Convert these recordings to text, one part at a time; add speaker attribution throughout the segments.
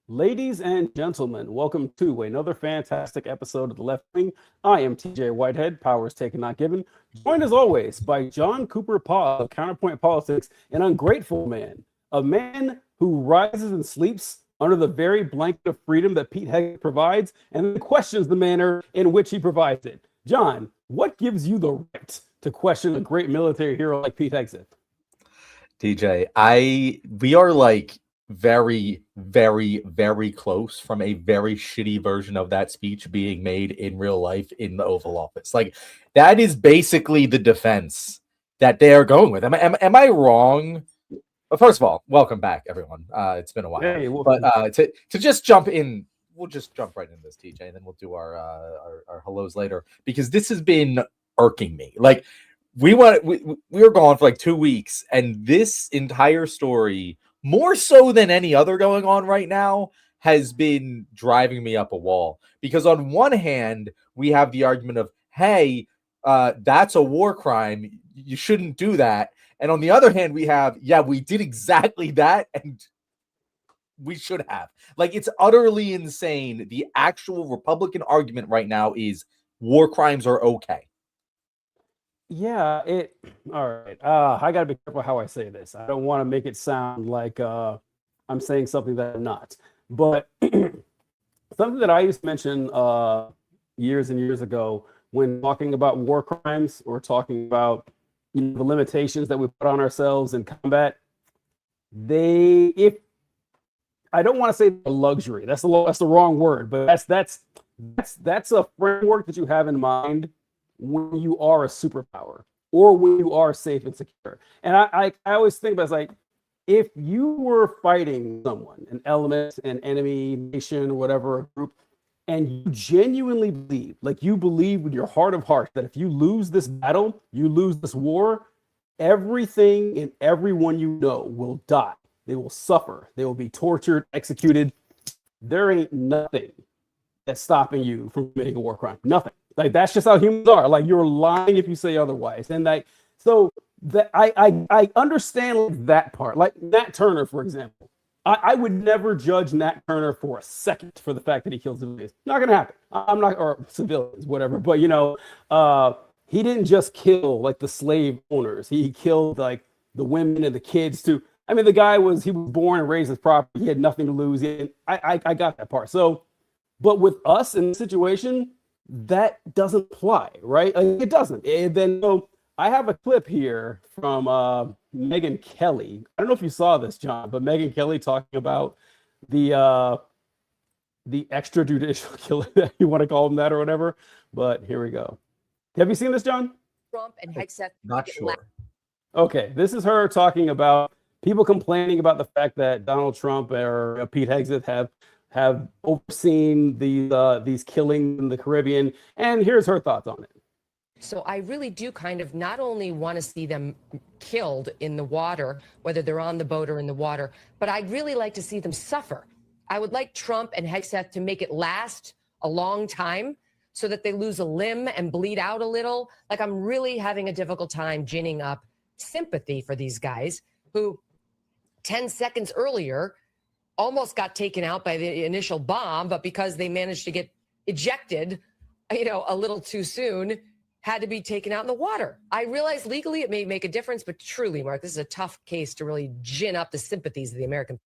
Speaker 1: Ladies and gentlemen, welcome to another fantastic episode of The Left Wing. I am TJ Whitehead, powers taken, not given, joined as always by John Cooper Paw of Counterpoint Politics, an ungrateful man, a man who rises and sleeps under the very blanket of freedom that Pete Hegseth provides and then questions the manner in which he provides it. John, what gives you the right to question a great military hero like Pete Hegseth?
Speaker 2: DJ, we are like very, very, very close from a very shitty version of that speech being made in real life in the Oval Office. Like that is basically the defense that they are going with. Am I wrong? Well, first of all, welcome back, everyone. It's been a while,
Speaker 1: Hey,
Speaker 2: but to just jump in, we'll just jump right into this, TJ, and then we'll do our hellos later because this has been irking me. Like we were gone for like 2 weeks, and this entire story, more so than any other going on right now, has been driving me up a wall. Because on one hand, we have the argument of, hey, that's a war crime. You shouldn't do that. And on the other hand, we have, yeah, we did exactly that, and we should have. Like, it's utterly insane. The actual Republican argument right now is war crimes are okay.
Speaker 1: Yeah, all right. I gotta be careful how I say this. I don't want to make it sound like I'm saying something that I'm not. But something that I used to mention years and years ago when talking about war crimes or talking about the limitations that we put on ourselves in combat, if I don't want to say a luxury, that's the wrong word, but that's a framework that you have in mind when you are a superpower or when you are safe and secure. And I always think about it, like, if you were fighting someone, an element, an enemy, nation, or whatever, a group, and you genuinely believe, like you believe with your heart of hearts, that if you lose this battle, you lose this war, everything and everyone you know will die. They will suffer. They will be tortured, executed. There ain't nothing that's stopping you from committing a war crime. Nothing. Like, that's just how humans are. Like, you're lying if you say otherwise. And like, so that I understand like that part. Like Nat Turner, for example. I would never judge Nat Turner for a second for the fact that he killed civilians. Not gonna happen. I'm not, or civilians, whatever. But he didn't just kill like the slave owners. He killed like the women and the kids too. I mean, he was born and raised as property. He had nothing to lose. I got that part. So, but with us in this situation, that doesn't apply, right? Like, it doesn't. And then so I have a clip here from Megyn Kelly. I don't know if you saw this, John, but Megyn Kelly talking about the extrajudicial killing, you want to call them that or whatever. But here we go. Have you seen this, John?
Speaker 3: Trump and Hegseth.
Speaker 2: Not sure.
Speaker 1: Okay, this is her talking about people complaining about the fact that Donald Trump or Pete Hegseth have overseen these killings in the Caribbean, and here's her thoughts on it.
Speaker 3: So I really do kind of not only want to see them killed in the water, whether they're on the boat or in the water, but I'd really like to see them suffer. I would like Trump and Hegseth to make it last a long time so that they lose a limb and bleed out a little. Like, I'm really having a difficult time ginning up sympathy for these guys who 10 seconds earlier almost got taken out by the initial bomb, but because they managed to get ejected, a little too soon, had to be taken out in the water. I realize legally it may make a difference, but truly, Mark, this is a tough case to really gin up the sympathies of the American.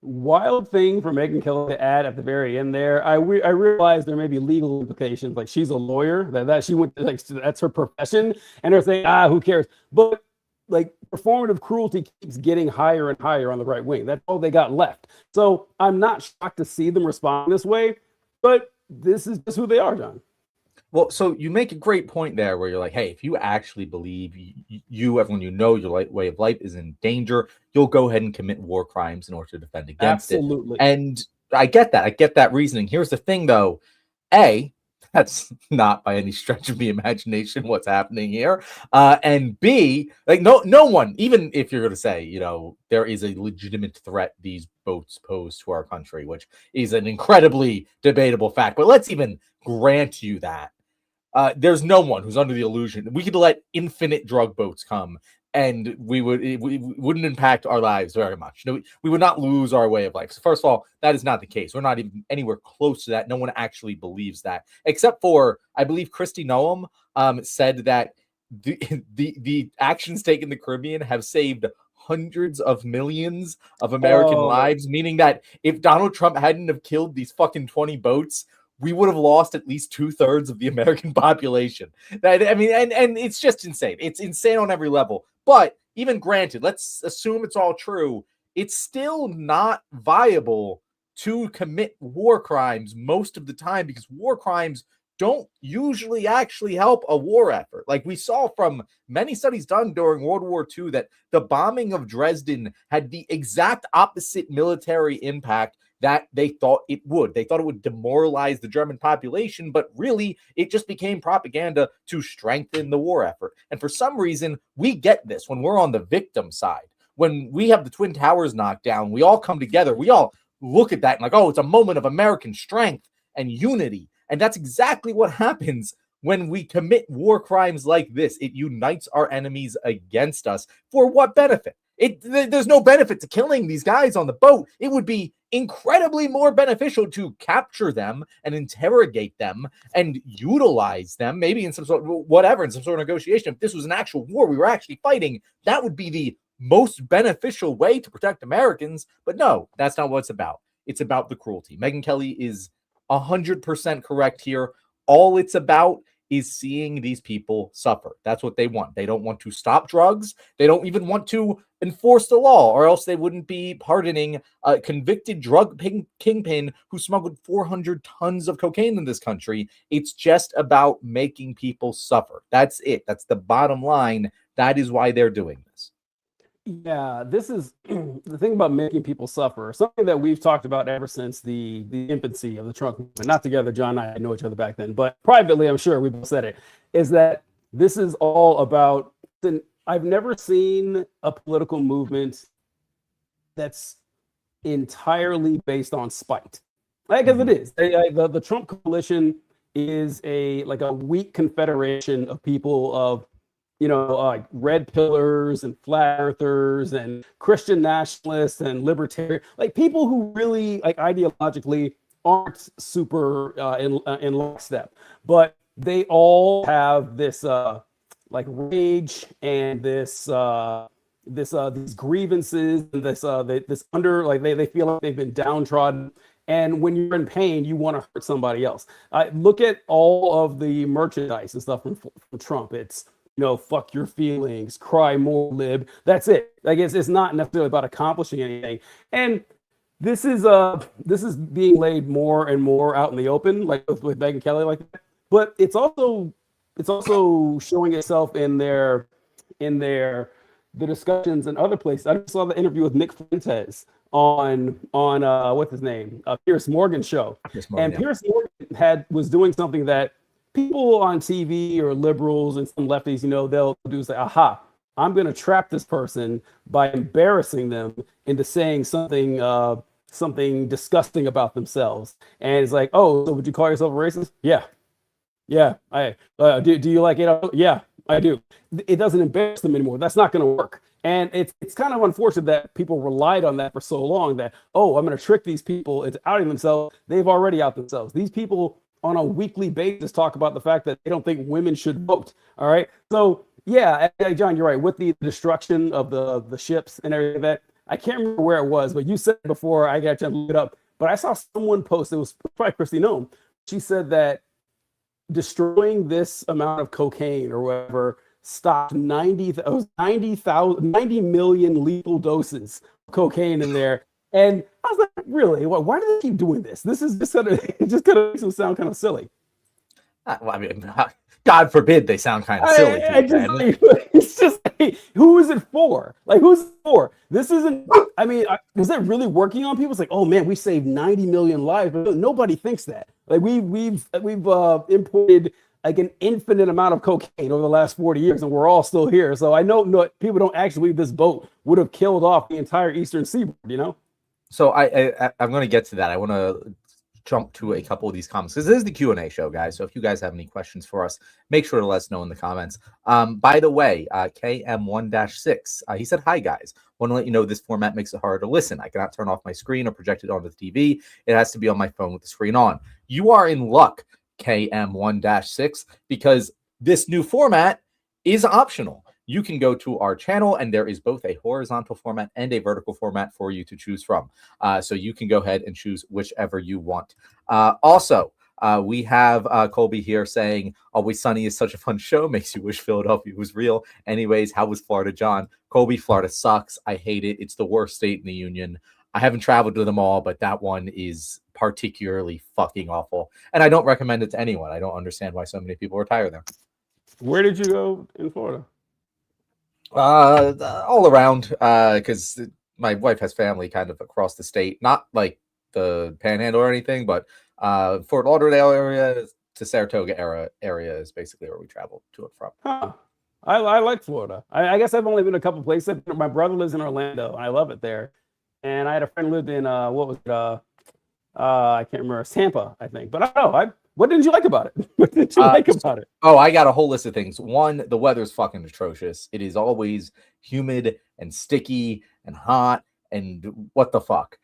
Speaker 1: Wild thing for Megyn Kelly to add at the very end there. I realize there may be legal implications. Like, she's a lawyer, that she went, like, that's her profession, and they're saying, who cares? But like, performative cruelty keeps getting higher and higher on the right wing. That's all they got left. So I'm not shocked to see them respond this way, but this is just who they are, John.
Speaker 2: Well, so you make a great point there where you're like, hey, if you actually believe everyone your way of life is in danger, you'll go ahead and commit war crimes in order to defend against
Speaker 1: Absolutely.
Speaker 2: it. And I get that. I get that reasoning. Here's the thing, though. A, that's not by any stretch of the imagination what's happening here. And B, like no one, even if you're going to say, there is a legitimate threat these boats pose to our country, which is an incredibly debatable fact. But let's even grant you that. There's no one who's under the illusion. We could let infinite drug boats come. and we wouldn't impact our lives very much. No, we would not lose our way of life. So first of all, that is not the case. We're not even anywhere close to that. No one actually believes that, except for, I believe, Kristi Noem said that the actions taken in the Caribbean have saved hundreds of millions of American lives, meaning that if Donald Trump hadn't have killed these fucking 20 boats, we would have lost at least 2/3 of the American population. I mean, and it's just insane. It's insane on every level. But even granted, let's assume it's all true. It's still not viable to commit war crimes most of the time, because war crimes don't usually actually help a war effort. Like we saw from many studies done during World War II, that the bombing of Dresden had the exact opposite military impact that they thought it would. They thought it would demoralize the German population, but really it just became propaganda to strengthen the war effort. And for some reason, we get this when we're on the victim side. When we have the Twin Towers knocked down, we all come together. We all look at that and like, oh, it's a moment of American strength and unity. And that's exactly what happens when we commit war crimes like this. It unites our enemies against us. For what benefit? There's no benefit to killing these guys on the boat. It would be incredibly more beneficial to capture them and interrogate them and utilize them, maybe in some sort of whatever, in some sort of negotiation. If this was an actual war we were actually fighting, that would be the most beneficial way to protect Americans. But no, that's not what it's about. It's about the cruelty. Megyn Kelly is 100% correct here. All it's about is seeing these people suffer. That's what they want. They don't want to stop drugs. They don't even want to enforce the law, or else they wouldn't be pardoning a convicted drug kingpin who smuggled 400 tons of cocaine in this country. It's just about making people suffer. That's it. That's the bottom line. That is why they're doing this.
Speaker 1: Yeah, this is the thing about making people suffer. Something that we've talked about ever since the infancy of the Trump movement. Not together, John and I know each other back then, but privately, I'm sure we both said it, is that this is all about, I've never seen a political movement that's entirely based on spite. Because it is. The Trump coalition is a weak confederation of people of, red pillars and flat earthers and Christian nationalists and libertarian, like people who really ideologically aren't super in lockstep, but they all have this rage and this these grievances and this under they feel like they've been downtrodden. And when you're in pain, you want to hurt somebody else. Look at all of the merchandise and stuff from Trump. It's fuck your feelings, cry more, lib. That's it. It's not necessarily about accomplishing anything. And this is being laid more and more out in the open, like with Megyn Kelly, like that. But it's also showing itself in the discussions and other places. I just saw the interview with Nick Fuentes on what's his name, Piers Morgan's show. Piers Morgan was doing something that people on TV or liberals and some lefties, they'll do, say, aha, I'm going to trap this person by embarrassing them into saying something disgusting about themselves. And it's like, oh, so would you call yourself a racist? Yeah. I do you like it? Yeah, I do. It doesn't embarrass them anymore. That's not going to work. And it's kind of unfortunate that people relied on that for so long, that, oh, I'm going to trick these people into outing themselves. They've already out themselves. These people on a weekly basis talk about the fact that they don't think women should vote. All right. So yeah, John, you're right. With the destruction of the ships and everything, that I can't remember where it was, but you said before I got a chance to look it up. But I saw someone post, it was probably Kristi Noem. She said that destroying this amount of cocaine or whatever stopped 90 million lethal doses of cocaine in there. And I was like, really? Why do they keep doing this? This is just it just kind of makes them sound kind of silly.
Speaker 2: Well, I mean, God forbid they sound kind of silly.
Speaker 1: It's just, who is it for? Who's it for? This isn't, is that really working on people? It's like, oh man, we saved 90 million lives, but nobody thinks that. We've imported an infinite amount of cocaine over the last 40 years, and we're all still here. So I know people don't actually believe this boat would have killed off the entire eastern seaboard,
Speaker 2: So I'm going to get to that. I want to jump to a couple of these comments because this is the Q&A show, guys. So if you guys have any questions for us, make sure to let us know in the comments. By the way, KM1-6, he said, "Hi guys, want to let you know this format makes it hard to listen. I cannot turn off my screen or project it onto the TV. It has to be on my phone with the screen on. You are in luck, KM1-6, because this new format is optional. You can go to our channel and there is both a horizontal format and a vertical format for you to choose from. So you can go ahead and choose whichever you want. Also, we have Colby here saying, "Always Sunny is such a fun show. Makes you wish Philadelphia was real. Anyways, how was Florida, John?" Colby, Florida sucks. I hate it. It's the worst state in the union. I haven't traveled to them all, but that one is particularly fucking awful. And I don't recommend it to anyone. I don't understand why so many people retire there.
Speaker 1: Where did you go in Florida?
Speaker 2: All around, because my wife has family kind of across the state, not like the Panhandle or anything, but Fort Lauderdale area to Saratoga area is basically where we travel to and from.
Speaker 1: Huh. I like Florida. I guess I've only been a couple places. My brother lives in Orlando, and I love it there. And I had a friend who lived in what was it? I can't remember, Tampa, I think. But I don't know. What didn't you like about it? What did you like about it?
Speaker 2: Oh, I got a whole list of things. One, the weather's fucking atrocious. It is always humid and sticky and hot and what the fuck.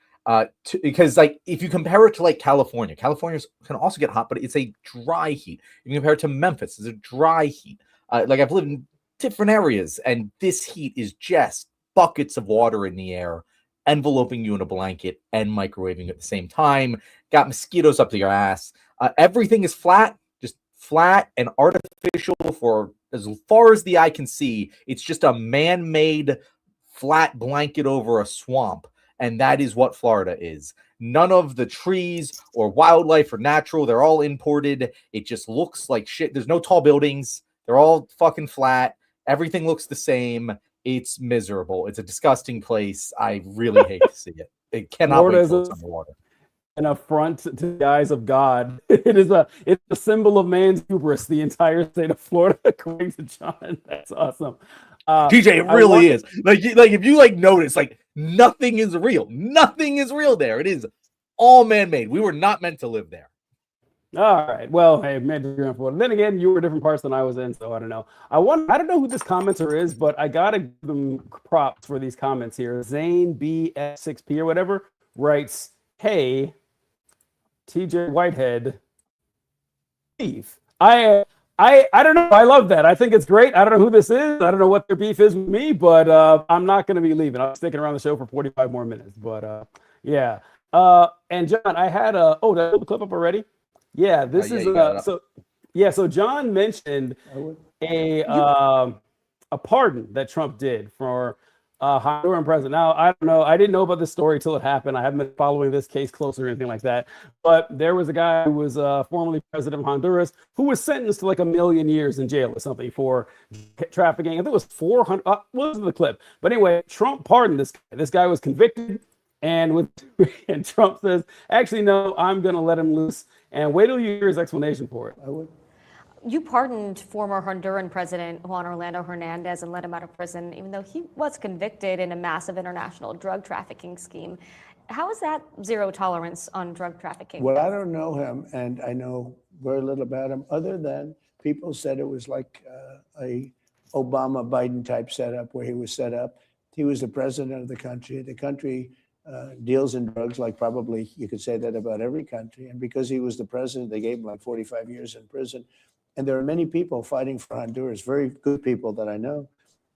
Speaker 2: Because like if you compare it to like California can also get hot, but it's a dry heat. You can compare it to Memphis, it's a dry heat. Like I've lived in different areas, and this heat is just buckets of water in the air, enveloping you in a blanket and microwaving at the same time. Got mosquitoes up to your ass. Everything is flat, just flat and artificial for as far as the eye can see. It's just a man-made flat blanket over a swamp. And that is what Florida is. None of the trees or wildlife are natural. They're all imported. It just looks like shit. There's no tall buildings. They're all fucking flat. Everything looks the same. It's miserable. It's a disgusting place. I really hate to see it. It cannot wait till it's underwater.
Speaker 1: An affront to the eyes of God. It's a symbol of man's hubris, the entire state of Florida, according to John. That's awesome.
Speaker 2: TJ, it really is. Like if you like notice, like nothing is real. Nothing is real there. It is all man-made. We were not meant to live there.
Speaker 1: All right. Well, hey, man, you're in Florida. Then again, you were different parts than I was in, so I don't know. I don't know who this commenter is, but I gotta give them props for these comments here. Zane BF6P or whatever writes, "Hey, TJ Whitehead, beef." I don't know. I love that. I think it's great. I don't know who this is. I don't know what their beef is with me, but I'm not going to be leaving. I'm sticking around the show for 45 more minutes. But yeah. And John, I had did I pull the clip up already? Yeah, this is so. Yeah, so John mentioned a pardon that Trump did for Honduran president. Now, I don't know. I didn't know about this story till it happened. I haven't been following this case closer or anything like that. But there was a guy who was formerly president of Honduras who was sentenced to like 1 million years in jail or something for trafficking. I think it was 400. What was the clip? But anyway, Trump pardoned this guy. This guy was convicted. And Trump says, actually, no, I'm going to let him loose. And wait till you hear his explanation for it.
Speaker 4: You pardoned former Honduran President Juan Orlando Hernandez and let him out of prison, even though he was convicted in a massive international drug trafficking scheme. How is that zero tolerance on drug trafficking?
Speaker 5: Well, I don't know him, and I know very little about him, other than people said it was like a Obama-Biden type setup where he was set up. He was the president of the country. The country deals in drugs, like probably you could say that about every country. And because he was the president, they gave him like 45 years in prison. And there are many people fighting for Honduras, very good people that I know,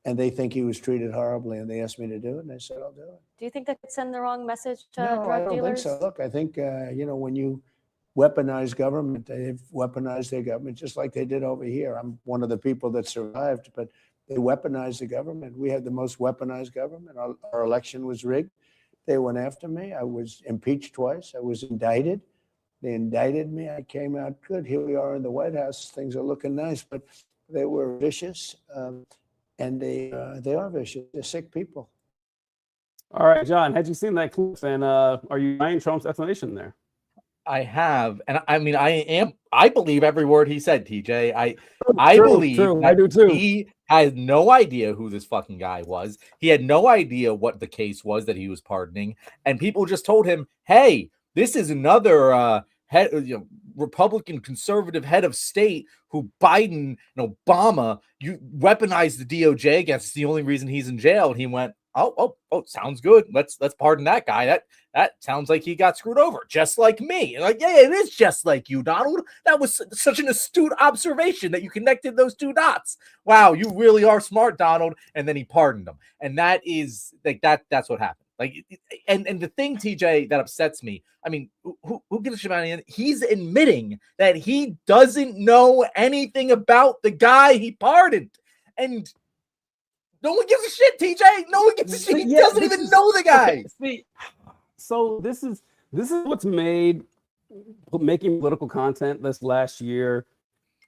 Speaker 5: and they think he was treated horribly, and they asked me to do it, and I said, I'll do it.
Speaker 4: Do you think that could send the wrong message to
Speaker 5: No,
Speaker 4: drug
Speaker 5: I don't
Speaker 4: dealers?
Speaker 5: think so. Look, I think, when you weaponize government, they've weaponized their government just like they did over here. I'm one of the people that survived, but they weaponized the government. We had the most weaponized government. Our election was rigged. They went after me. I was impeached twice. I was indicted. They indicted me. I came out good. Here we are in the White House. Things are looking nice, but they were vicious, and they are vicious. They're sick people.
Speaker 1: All right, John, had you seen that clip? And are you buying Trump's explanation there?
Speaker 2: I have, and I mean, I believe every word he said, TJ. I believe
Speaker 1: I do too.
Speaker 2: He had no idea who this fucking guy was. He had no idea what the case was that he was pardoning, and people just told him, "Hey, this is another Republican conservative head of state who Biden and Obama, you weaponized the DOJ against. It's the only reason he's in jail. And he went, oh, sounds good. Let's pardon that guy. That sounds like he got screwed over, just like me. Like, yeah, it is just like you, Donald. That was such an astute observation that you connected those two dots. Wow, you really are smart, Donald. And then he pardoned him. And that is like that's what happened. Like, and the thing, TJ, that upsets me, I mean, who gives a shit about it? He's admitting that he doesn't know anything about the guy he pardoned. And no one gives a shit, TJ. No one gives a shit. He doesn't even know the guy.
Speaker 1: See, so this is what's made making political content this last year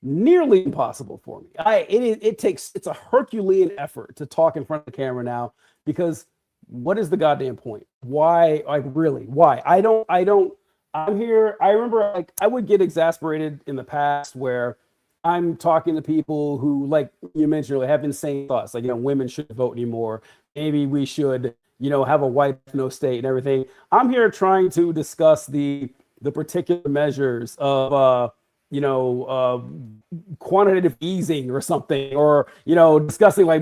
Speaker 1: nearly impossible for me. It's a Herculean effort to talk in front of the camera now, because what is the goddamn point? Why? Like, really? Why? I'm here. I remember, like, I would get exasperated in the past where I'm talking to people who, like you mentioned, have insane thoughts. Like, women shouldn't vote anymore. Maybe we should, have a white no state and everything. I'm here trying to discuss the particular measures of, quantitative easing or something, or discussing like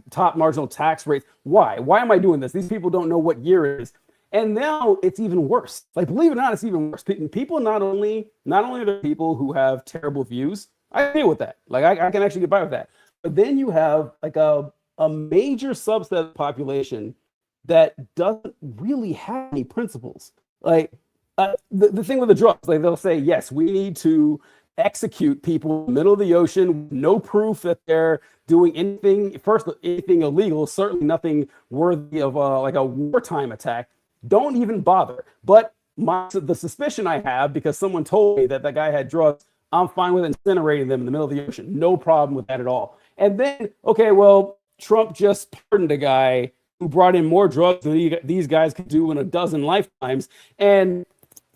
Speaker 1: top marginal tax rates. Why am I doing this? These people don't know what year it is. And now it's even worse. Like, believe it or not, it's even worse. People not only are there people who have terrible views. I deal with that. Like, I can actually get by with that. But then you have like a major subset of the population that doesn't really have any principles. Like, the thing with the drugs, like, they'll say, yes, we need to execute people in the middle of the ocean, no proof that they're doing anything illegal, certainly nothing worthy of like a wartime attack. Don't even bother. But the suspicion I have, because someone told me that guy had drugs, I'm fine with incinerating them in the middle of the ocean. No problem with that at all. And then, okay, well, Trump just pardoned a guy who brought in more drugs than these guys could do in a dozen lifetimes. And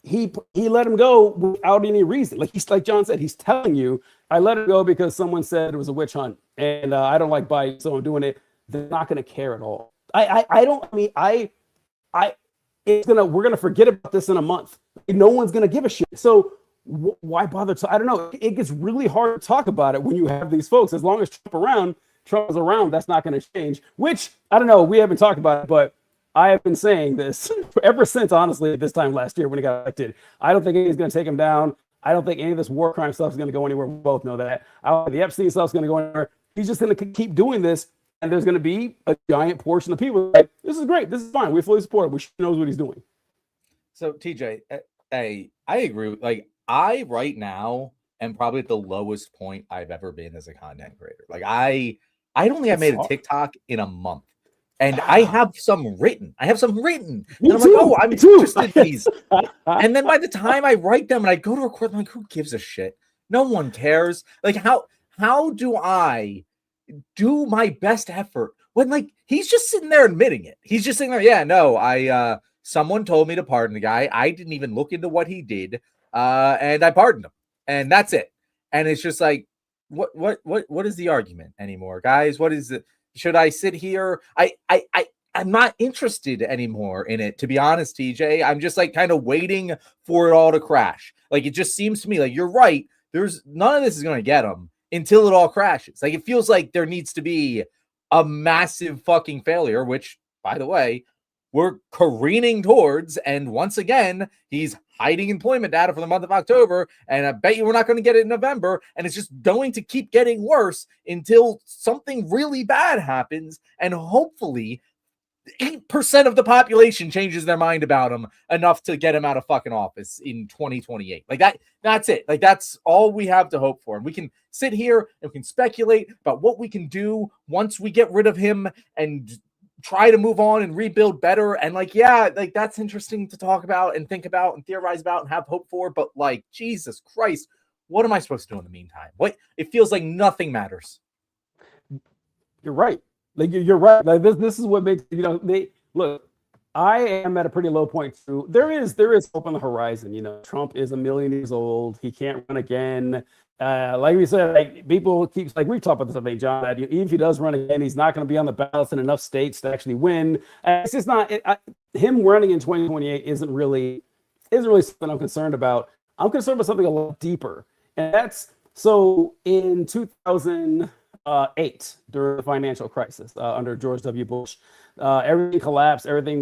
Speaker 1: he let him go without any reason. Like John said, he's telling you, I let him go because someone said it was a witch hunt, and I don't like Biden, so I'm doing it. They're not going to care at all. We're going to forget about this in a month. No one's going to give a shit. So why bother? I don't know. It gets really hard to talk about it when you have these folks. As long as Trump is around, that's not going to change, which I don't know. We haven't talked about it, but I have been saying this ever since, honestly, this time last year when he got elected. I don't think anybody's going to take him down. I don't think any of this war crime stuff is going to go anywhere. We both know that. I don't think the Epstein stuff is going to go anywhere. He's just going to keep doing this, and there's going to be a giant portion of people like, this is great. This is fine. We fully support him. He knows what he's doing.
Speaker 2: So, TJ, I agree. Like, I right now am probably at the lowest point I've ever been as a content creator. Like, I don't think I made a TikTok in a month. And I have some written. And I'm like, oh, I'm interested in these. And then by the time I write them and I go to record, I'm like, who gives a shit? No one cares. Like, how do I do my best effort when, like, he's just sitting there admitting it? He's just sitting there, yeah, no, someone told me to pardon the guy. I didn't even look into what he did. And I pardoned him. And that's it. And it's just like, what is the argument anymore, guys? What is it? Should I sit here? I'm not interested anymore in it, to be honest, TJ. I'm just like kind of waiting for it all to crash. Like, it just seems to me like you're right. There's none of this is going to get them until it all crashes. Like, it feels like there needs to be a massive fucking failure, which, by the way, we're careening towards. And once again, he's hiding employment data for the month of October. And I bet you we're not going to get it in November. And it's just going to keep getting worse until something really bad happens. And hopefully 8% of the population changes their mind about him enough to get him out of fucking office in 2028. Like, that's it. Like, that's all we have to hope for. And we can sit here and we can speculate about what we can do once we get rid of him and try to move on and rebuild better. And like, yeah, like, that's interesting to talk about and think about and theorize about and have hope for. But like, Jesus Christ, what am I supposed to do in the meantime? It feels like nothing matters.
Speaker 1: You're right. Like, you're right. Like, this is what makes, look, I am at a pretty low point too. There is hope on the horizon. Trump is 1,000,000 years old. He can't run again. Like we said, like, people keep, like, we talked about this, I think, John, that even if he does run again, he's not going to be on the ballots in enough states to actually win. It's just not him running in 2028 isn't really isn't really something I'm concerned about. I'm concerned about something a lot deeper. And that's so in 2008, during the financial crisis under George W. Bush, everything collapsed. Everything,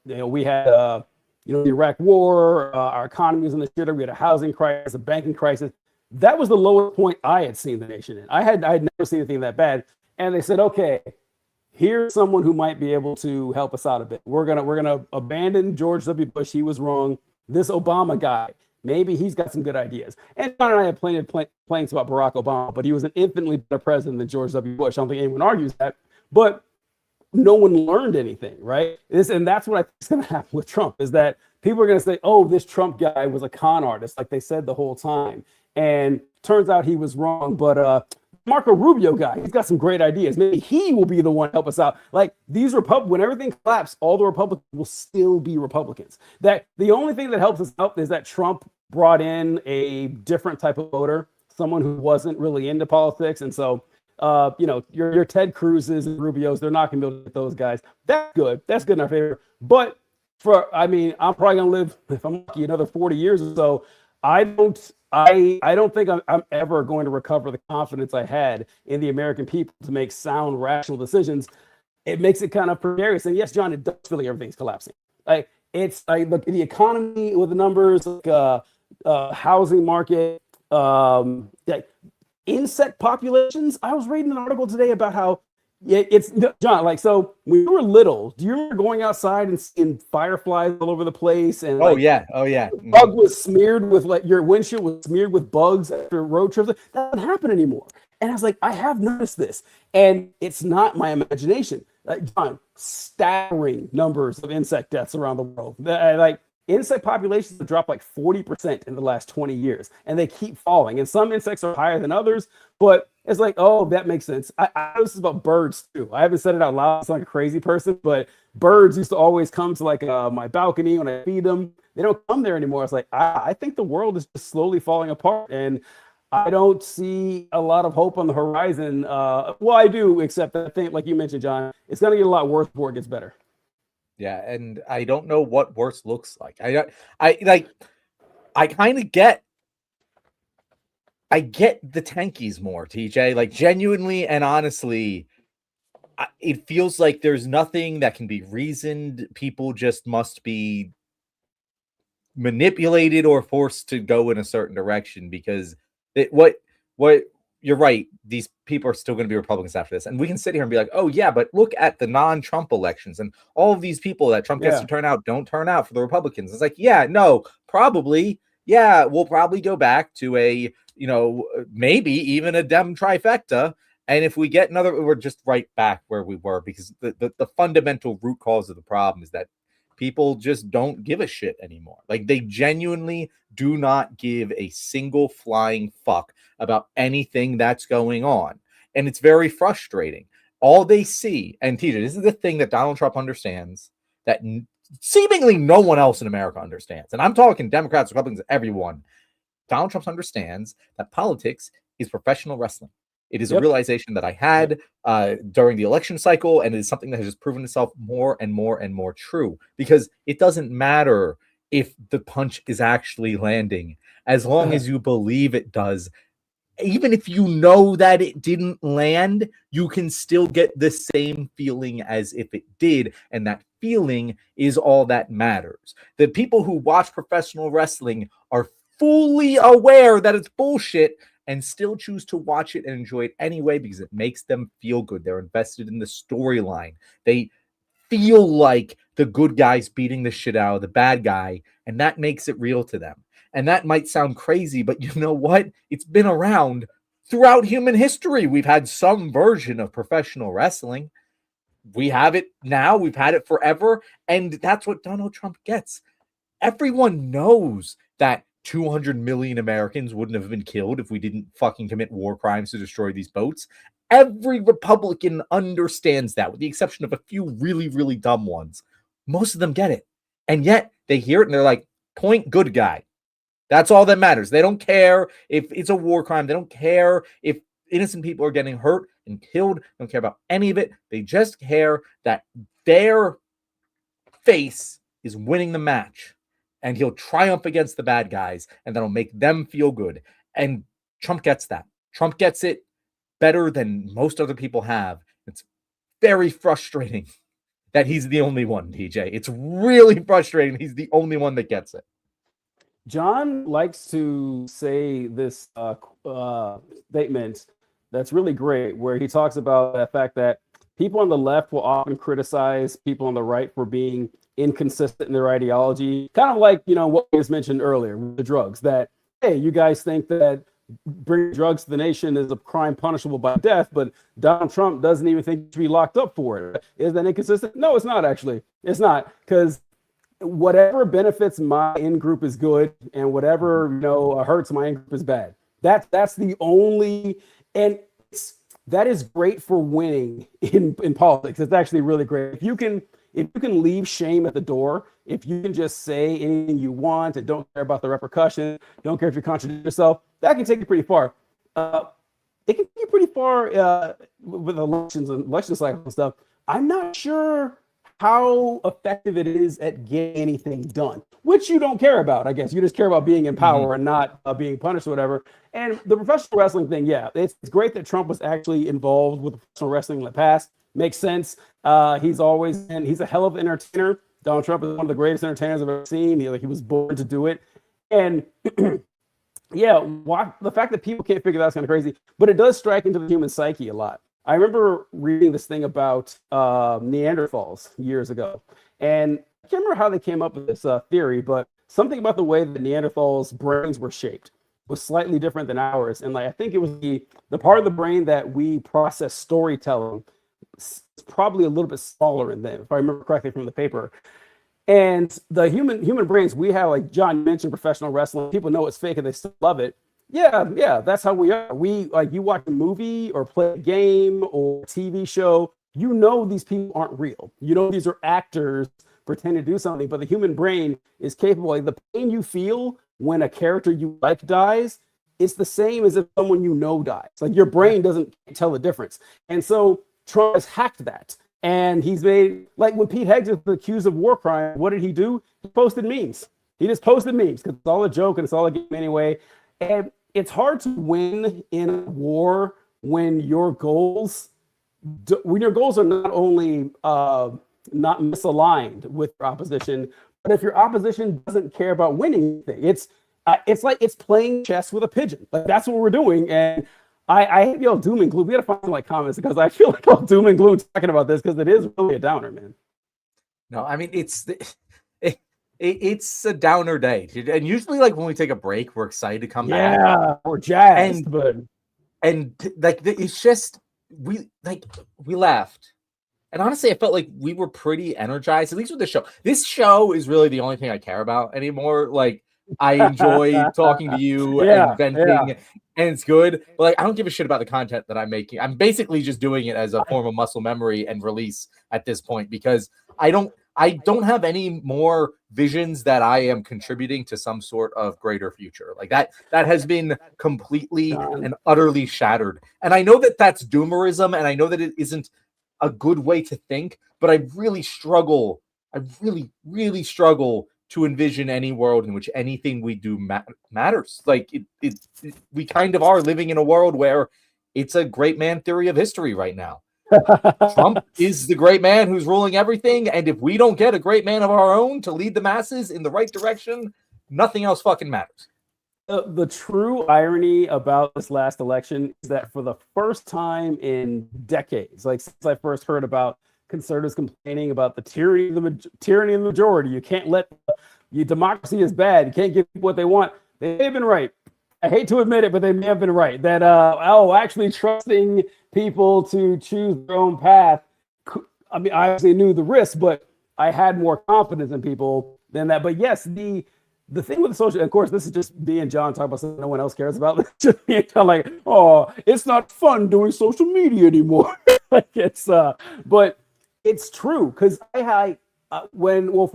Speaker 1: we had, the Iraq War, our economy was in the shitter. We had a housing crisis, a banking crisis. That was the lowest point I had seen the nation in. I had never seen anything that bad. And they said, okay, here's someone who might be able to help us out a bit. We're gonna abandon George W. Bush. He was wrong. This Obama guy, maybe he's got some good ideas. And John and I have plenty of complaints about Barack Obama, but he was an infinitely better president than George W. Bush. I don't think anyone argues that. But no one learned anything, right? And that's what I think is going to happen with Trump, is that people are going to say, oh, this Trump guy was a con artist, like they said the whole time. And turns out he was wrong. But Marco Rubio guy, he's got some great ideas. Maybe he will be the one to help us out. Like these when everything collapses, all the Republicans will still be Republicans. That the only thing that helps us out is that Trump brought in a different type of voter, someone who wasn't really into politics. And so, your Ted Cruz's and Rubio's, they're not going to be able to get those guys. That's good. That's good in our favor. But I'm probably going to live, if I'm lucky, another 40 years or so. I don't think I'm ever going to recover the confidence I had in the American people to make sound, rational decisions. It makes it kind of precarious. And yes, John, it does feel like everything's collapsing. Like look at the economy with the numbers, like housing market, like insect populations. I was reading an article today about how it's John, like, so when you were little, do you remember going outside and seeing fireflies all over the place? And
Speaker 2: oh yeah.
Speaker 1: Bug was smeared with, like, your windshield was smeared with bugs after road trips. That doesn't happen anymore. And I was like, I have noticed this, and it's not my imagination. Like, John, staggering numbers of insect deaths around the world. Like, insect populations have dropped like 40% in the last 20 years, and they keep falling. And some insects are higher than others, but it's like, oh, that makes sense. I know this is about birds too. I haven't said it out loud. It's like a crazy person, but birds used to always come to like my balcony when I feed them. They don't come there anymore. It's like, I think the world is just slowly falling apart, and I don't see a lot of hope on the horizon. Well, I do, except I think, like you mentioned, John, it's going to get a lot worse before it gets better.
Speaker 2: Yeah, and I don't know what worse looks like. I kind of get the tankies more, TJ. Like, genuinely and honestly, it feels like there's nothing that can be reasoned. People just must be manipulated or forced to go in a certain direction, because what you're right, these people are still going to be Republicans after this. And we can sit here and be like, oh yeah, but look at the non-Trump elections, and all of these people that Trump gets to turn out don't turn out for the Republicans. It's like, yeah, no, probably. Yeah, we'll probably go back to a, maybe even a Dem trifecta. And if we get another, we're just right back where we were, because the fundamental root cause of the problem is that people just don't give a shit anymore. Like, they genuinely do not give a single flying fuck about anything that's going on. And it's very frustrating. All they see, and TJ, this is the thing that Donald Trump understands that seemingly no one else in America understands. And I'm talking Democrats, Republicans, everyone. Donald Trump understands that politics is professional wrestling. It is a realization that I had during the election cycle, and it is something that has just proven itself more and more and more true, because it doesn't matter if the punch is actually landing, as long as you believe it does. Even if you know that it didn't land, you can still get the same feeling as if it did, and that feeling is all that matters. The people who watch professional wrestling are fully aware that it's bullshit, and still choose to watch it and enjoy it anyway, because it makes them feel good. They're invested in the storyline. They feel like the good guy's beating the shit out of the bad guy, and that makes it real to them. And that might sound crazy, but you know what? It's been around throughout human history. We've had some version of professional wrestling. We have it now. We've had it forever. And that's what Donald Trump gets. Everyone knows that 200 million Americans wouldn't have been killed if we didn't fucking commit war crimes to destroy these boats. Every Republican understands that, with the exception of a few really, really dumb ones. Most of them get it. And yet they hear it and they're like, point good guy. That's all that matters. They don't care if it's a war crime. They don't care if innocent people are getting hurt and killed. They don't care about any of it. They just care that their face is winning the match. and he'll triumph against the bad guys, and that'll make them feel good. And Trump gets that. Trump gets it better than most other people have. It's very frustrating that he's the only one, TJ. It's really frustrating. He's the only one that gets it.
Speaker 1: John likes to say this statement that's really great, where he talks about the fact that people on the left will often criticize people on the right for being inconsistent in their ideology. Kind of like, what was mentioned earlier with the drugs, that, hey, you guys think that bringing drugs to the nation is a crime punishable by death, but Donald Trump doesn't even think he should be locked up for it. Is that inconsistent? No, it's not, actually. It's not, because whatever benefits my in-group is good, and whatever, hurts my in-group is bad. That's the only, and that is great for winning in politics. It's actually really great. If you can leave shame at the door, if you can just say anything you want and don't care about the repercussions, don't care if you contradict yourself, that can take you pretty far. It can take you pretty far with elections and election cycles and stuff. I'm not sure how effective it is at getting anything done, which you don't care about, I guess. You just care about being in power and not being punished or whatever. And the professional wrestling thing, yeah, it's great that Trump was actually involved with professional wrestling in the past. Makes sense. He's a hell of an entertainer. Donald Trump is one of the greatest entertainers I've ever seen. He was born to do it. And yeah, the fact that people can't figure that out is kind of crazy, but it does strike into the human psyche a lot. I remember reading this thing about Neanderthals years ago, and I can't remember how they came up with this theory, but something about the way that Neanderthals' brains were shaped was slightly different than ours. And I think it was the part of the brain that we process storytelling is probably a little bit smaller in them, if I remember correctly from the paper. And the human brains, we have, like John mentioned, professional wrestling. People know it's fake and they still love it. Yeah, that's how we are. We, like, you watch a movie or play a game or a TV show, these people aren't real. These are actors pretending to do something, but the human brain is capable. Like, the pain you feel when a character you like dies, it's the same as if someone dies. Like, your brain doesn't tell the difference. And so Trump has hacked that. And he's made, like, when Pete Hegseth was accused of war crime, what did he do? He posted memes. He just posted memes because it's all a joke and it's all a game anyway. And it's hard to win in a war when your goals are not only not misaligned with your opposition, but if your opposition doesn't care about winning anything, it's like it's playing chess with a pigeon. Like, that's what we're doing. And I hate y'all doom and gloom. We got to find some comments, because I feel like all doom and gloom talking about this, because it is really a downer, man.
Speaker 2: No, I mean, it's a downer day. And usually, like, when we take a break, we're excited to come back.
Speaker 1: Yeah, we're jazzed,
Speaker 2: and like, it's just, we left. And honestly, I felt like we were pretty energized, at least with the show. This show is really the only thing I care about anymore. Like, I enjoy talking to you and venting, and it's good. But, like, I don't give a shit about the content that I'm making. I'm basically just doing it as a form of muscle memory and release at this point, because I don't have any more visions that I am contributing to some sort of greater future. Like, that has been completely and utterly shattered. And I know that that's doomerism, and I know that it isn't a good way to think, but I really struggle. I really, really struggle to envision any world in which anything we do matters. Like, we kind of are living in a world where it's a great man theory of history right now. Trump is the great man who's ruling everything, and if we don't get a great man of our own to lead the masses in the right direction, nothing else fucking matters.
Speaker 1: The true irony about this last election is that for the first time in decades, like since I first heard about conservatives complaining about the tyranny of the majority, you can't let your democracy is bad, you can't give people what they want. They may have been right. I hate to admit it, but they may have been right. That actually trusting people to choose their own path. I mean, I obviously knew the risk, but I had more confidence in people than that. But yes, the thing with the social, of course, this is just me and John talking about something no one else cares about. It's just me kind of like, oh, it's not fun doing social media anymore. Like, it's but it's true, because for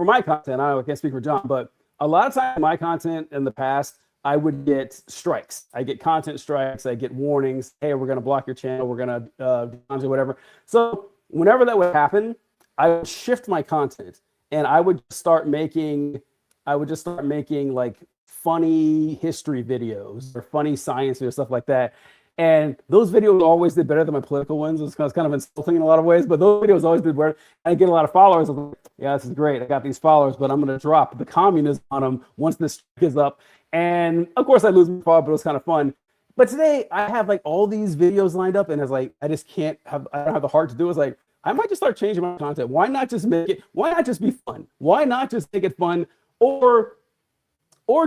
Speaker 1: my content, I can't speak for John, but a lot of times my content in the past, I would get strikes. I get content strikes. I get warnings. Hey, we're going to block your channel. We're going to whatever. So whenever that would happen, I would shift my content, and I would start making I would just start making like funny history videos or funny science videos, stuff like that. And those videos always did better than my political ones. It's kind of insulting in a lot of ways, but those videos always did better. I get a lot of followers. I'm like, yeah, this is great. I got these followers, but I'm going to drop the communism on them once this streak is up. And of course, I lose my follower, but it was kind of fun. But today, I have like all these videos lined up, and it's like I just can't have. I don't have the heart to do it. It's like I might just start changing my content. Why not just make it? Why not just be fun? Why not just make it fun, or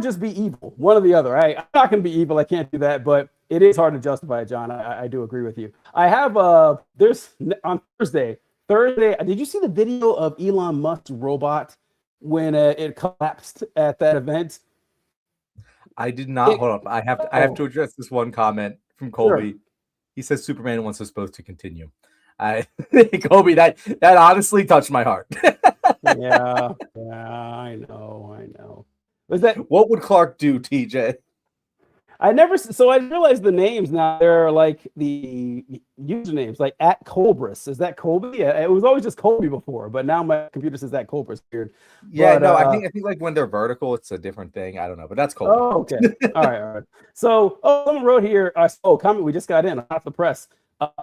Speaker 1: just be evil? One or the other. I'm not going to be evil. I can't do that, but it is hard to justify it, John. I do agree with you. I have there's on Thursday. Did you see the video of Elon Musk's robot when it collapsed at that event?
Speaker 2: I did not. Hold up. I have to address this one comment from Colby.
Speaker 1: Sure.
Speaker 2: He says Superman wants us supposed to continue. Colby, that honestly touched my heart.
Speaker 1: yeah, I know. Was that
Speaker 2: what would Clark do, TJ?
Speaker 1: I realized the names now. They're like the usernames, like at Colbris. Is that Colby? Yeah, it was always just Colby before, but now my computer says that Colbris. Weird.
Speaker 2: Yeah,
Speaker 1: but,
Speaker 2: no, I think like when they're vertical, it's a different thing. I don't know, but that's Colby.
Speaker 1: Oh, okay. All right. So, someone wrote here. Comment we just got in off the press.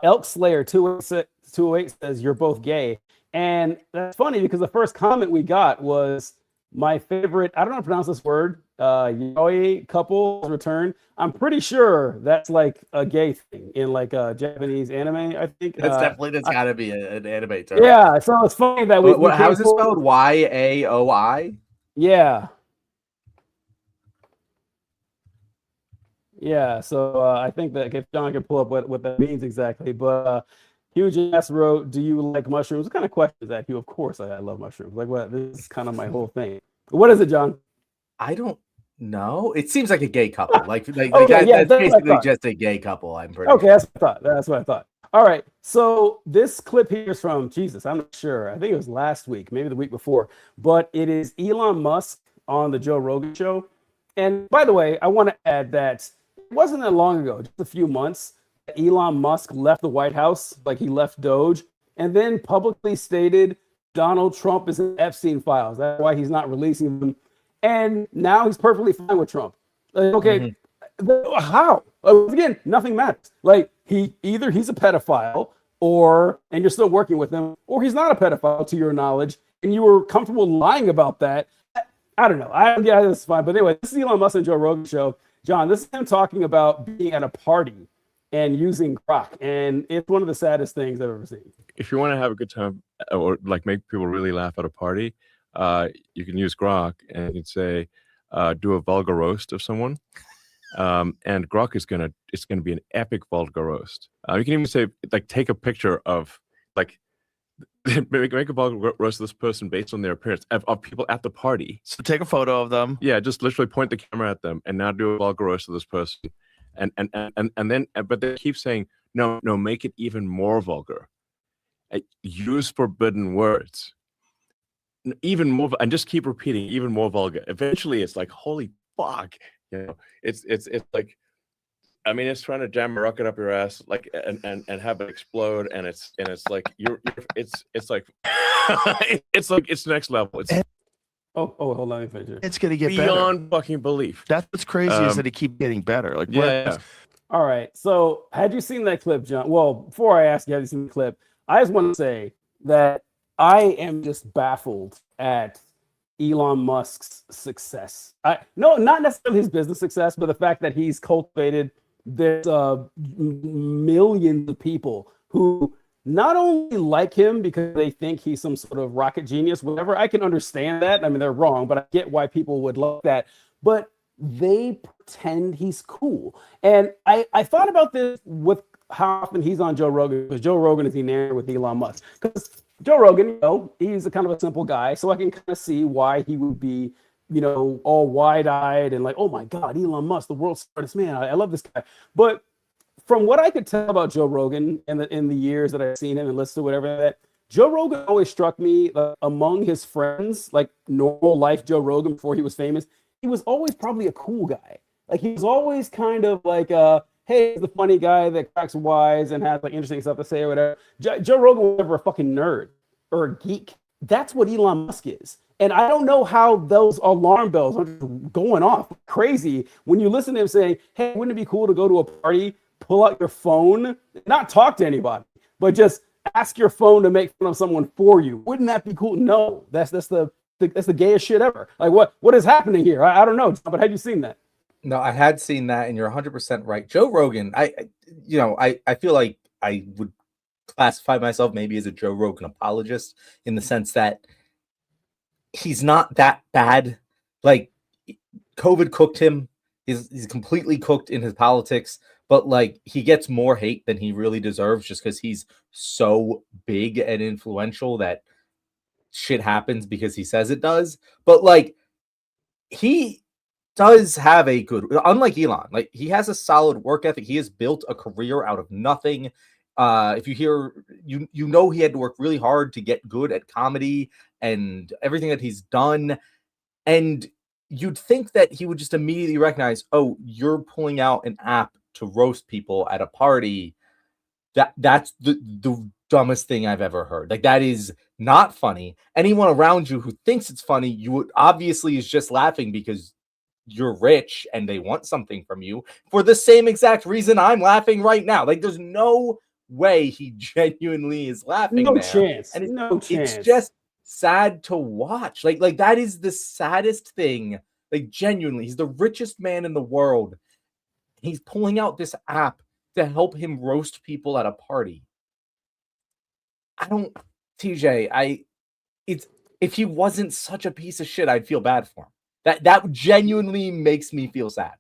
Speaker 1: Elk Slayer 208 says you're both gay, and that's funny because the first comment we got was my favorite. I don't know how to pronounce this word. Yaoi couple return. I'm pretty sure that's like a gay thing in like a Japanese anime. I think
Speaker 2: that's got to be an anime term.
Speaker 1: Yeah, so it's funny that
Speaker 2: how is it spelled? YAOI?
Speaker 1: Yeah. Yeah, so I think that if John can pull up what that means exactly, but Huge Ass wrote, "Do you like mushrooms?" What kind of question is that, Hugh? Of course, I love mushrooms. Like what? This is kind of my whole thing. What is it, John?
Speaker 2: I don't know. It seems like a gay couple. Like
Speaker 1: okay,
Speaker 2: that's basically just a gay couple. I'm pretty
Speaker 1: okay.
Speaker 2: Sure.
Speaker 1: That's what I thought. All right. So this clip here is from Jesus. I'm not sure. I think it was last week, maybe the week before, but it is Elon Musk on the Joe Rogan show. And by the way, I want to add that it wasn't that long ago, just a few months, that Elon Musk left the White House, like he left Doge, and then publicly stated Donald Trump is in Epstein files. That's why he's not releasing them. And now he's perfectly fine with Trump. Like, okay, how? Again, nothing matters. Like either he's a pedophile, and you're still working with him, or he's not a pedophile to your knowledge, and you were comfortable lying about that. I don't know. Yeah, this is fine. But anyway, this is Elon Musk and Joe Rogan show. John, this is him talking about being at a party and using Grok, and it's one of the saddest things I've ever seen.
Speaker 6: If you want to have a good time or like make people really laugh at a party, you can use Grok and you can say, do a vulgar roast of someone. And Grok is it's gonna be an epic vulgar roast. You can even say, like, take a picture of like make a vulgar roast of this person based on their appearance of people at the party.
Speaker 7: So take a photo of them.
Speaker 6: Yeah, just literally point the camera at them and now do a vulgar roast of this person. And then but they keep saying, no, make it even more vulgar. Use forbidden words. Even more, and just keep repeating even more vulgar. Eventually it's like, holy fuck, it's like, I mean, it's trying to jam a rocket up your ass, like, and have it explode, and it's like it's like it's next level. It's
Speaker 1: hold on, let me finish it.
Speaker 7: It's gonna get
Speaker 6: beyond
Speaker 7: better.
Speaker 6: Fucking belief.
Speaker 7: That's what's crazy is that it keeps getting better. Like,
Speaker 6: yeah.
Speaker 1: All right. So had you seen that clip, John? Well, before I ask you, have you seen the clip? I just want to say that I am just baffled at Elon Musk's success. No, not necessarily his business success, but the fact that he's cultivated this millions of people who not only like him because they think he's some sort of rocket genius, whatever. I can understand that. I mean, they're wrong, but I get why people would like that. But they pretend he's cool. And I thought about this with how often he's on Joe Rogan, because Joe Rogan is enamored with Elon Musk. Because Joe Rogan, he's a kind of a simple guy, so I can kind of see why he would be, all wide-eyed and like, oh my God, Elon Musk, the world's smartest man. I love this guy. But from what I could tell about Joe Rogan in the years that I've seen him and listened to whatever that, Joe Rogan always struck me among his friends, like normal life Joe Rogan before he was famous, he was always probably a cool guy. Like he was always kind of like, hey, he's the funny guy that cracks wise and has like interesting stuff to say or whatever. Joe Rogan was never a fucking nerd or a geek. That's what Elon Musk is. And I don't know how those alarm bells are going off crazy when you listen to him saying, hey, wouldn't it be cool to go to a party, pull out your phone, not talk to anybody, but just ask your phone to make fun of someone for you? Wouldn't that be cool? No, that's the gayest shit ever. Like what is happening here? I don't know, but have you seen that?
Speaker 2: No, I had seen that, and you're 100% right. Joe Rogan, I feel like I would classify myself maybe as a Joe Rogan apologist in the sense that he's not that bad. Like, COVID cooked him. He's completely cooked in his politics, but like he gets more hate than he really deserves just because he's so big and influential that shit happens because he says it does. But like he does have a good, unlike Elon, like he has a solid work ethic. He has built a career out of nothing. If you hear, you know, he had to work really hard to get good at comedy and everything that he's done. And you'd think that he would just immediately recognize, oh, you're pulling out an app to roast people at a party. That's the dumbest thing I've ever heard. Like, that is not funny. Anyone around you who thinks it's funny, you would obviously is just laughing because you're rich and they want something from you for the same exact reason I'm laughing right now. Like, there's no way he genuinely is laughing.
Speaker 1: No
Speaker 2: there.
Speaker 1: chance.
Speaker 2: And
Speaker 1: No chance.
Speaker 2: It's just sad to watch. Like that is the saddest thing. Like, genuinely, he's the richest man in the world. He's pulling out this app to help him roast people at a party. TJ, if he wasn't such a piece of shit, I'd feel bad for him. That genuinely makes me feel sad.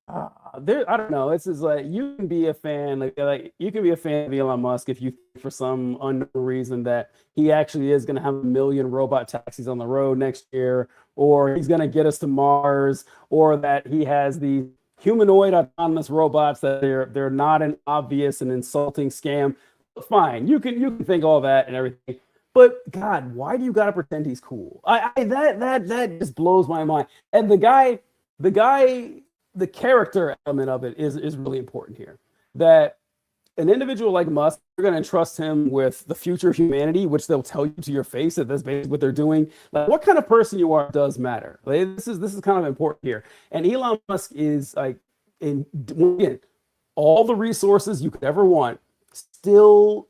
Speaker 1: I don't know. It's just like you can be a fan, like you can be a fan of Elon Musk if you think for some unknown reason that he actually is going to have 1 million robot taxis on the road next year, or he's going to get us to Mars, or that he has these humanoid autonomous robots that they're not an obvious and insulting scam. Fine, you can think all that and everything. But God, why do you gotta pretend he's cool? That just blows my mind. And the character element of it is really important here. That an individual like Musk, you're gonna entrust him with the future of humanity, which they'll tell you to your face that that's basically what they're doing. Like, what kind of person you are does matter. Like, this is kind of important here. And Elon Musk is like, again, all the resources you could ever want, still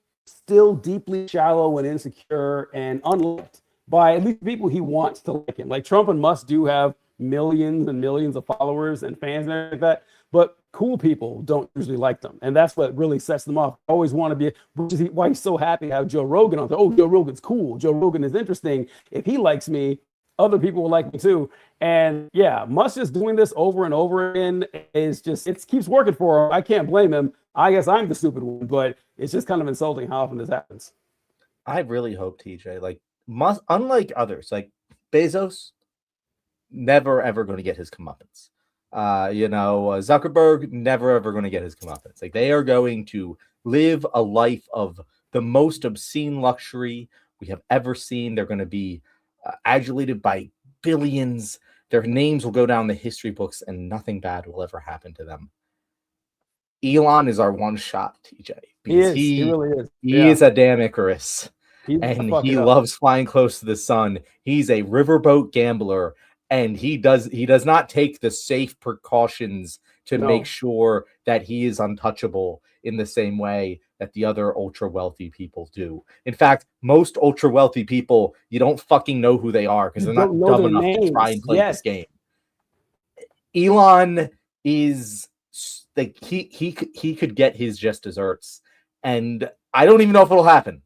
Speaker 1: deeply shallow and insecure and unliked by at least people he wants to like him. Like, Trump and Musk do have millions and millions of followers and fans and everything like that, but cool people don't usually like them, and that's what really sets them off. I always want to be, which is why he's so happy to have Joe Rogan on there. Oh, Joe Rogan's cool. Joe Rogan is interesting. If he likes me, other people will like me too. And yeah, Musk just doing this over and over again is just, it keeps working for him. I can't blame him. I guess I'm the stupid one, but it's just kind of insulting how often this happens.
Speaker 2: I really hope, TJ, like Musk, unlike others, like Bezos, never ever going to get his comeuppance. Zuckerberg, never ever going to get his comeuppance. Like, they are going to live a life of the most obscene luxury we have ever seen. They're going to be adulated by billions. Their names will go down the history books, and nothing bad will ever happen to them. Elon is our one shot, TJ. Because he really is. He is a damn Icarus. And he loves flying close to the sun. He's a riverboat gambler, and he does not take the safe precautions to make sure that he is untouchable in the same way that the other ultra wealthy people do. In fact, most ultra wealthy people, you don't fucking know who they are because they're not dumb enough to try and play this game. Elon is like, he could get his just desserts, and I don't even know if it'll happen.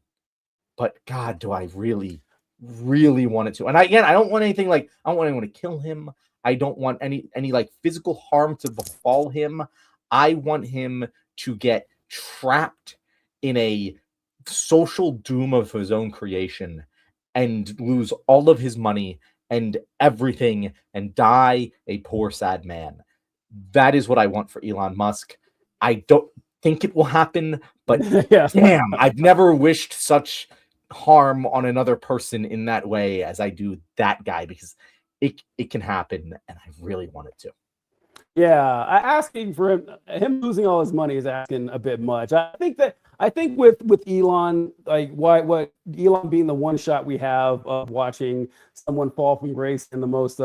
Speaker 2: But God, do I really, really want it to. And I don't want anything like, I don't want anyone to kill him. I don't want any like physical harm to befall him. I want him to get trapped in a social doom of his own creation and lose all of his money and everything and die a poor, sad man. That is what I want for Elon Musk. I don't think it will happen, but damn, I've never wished such harm on another person in that way as I do that guy, because it can happen, and I really want it to. Yeah,
Speaker 1: asking for him losing all his money is asking a bit much. I think that I think with Elon, like what Elon being the one shot we have of watching someone fall from grace in the most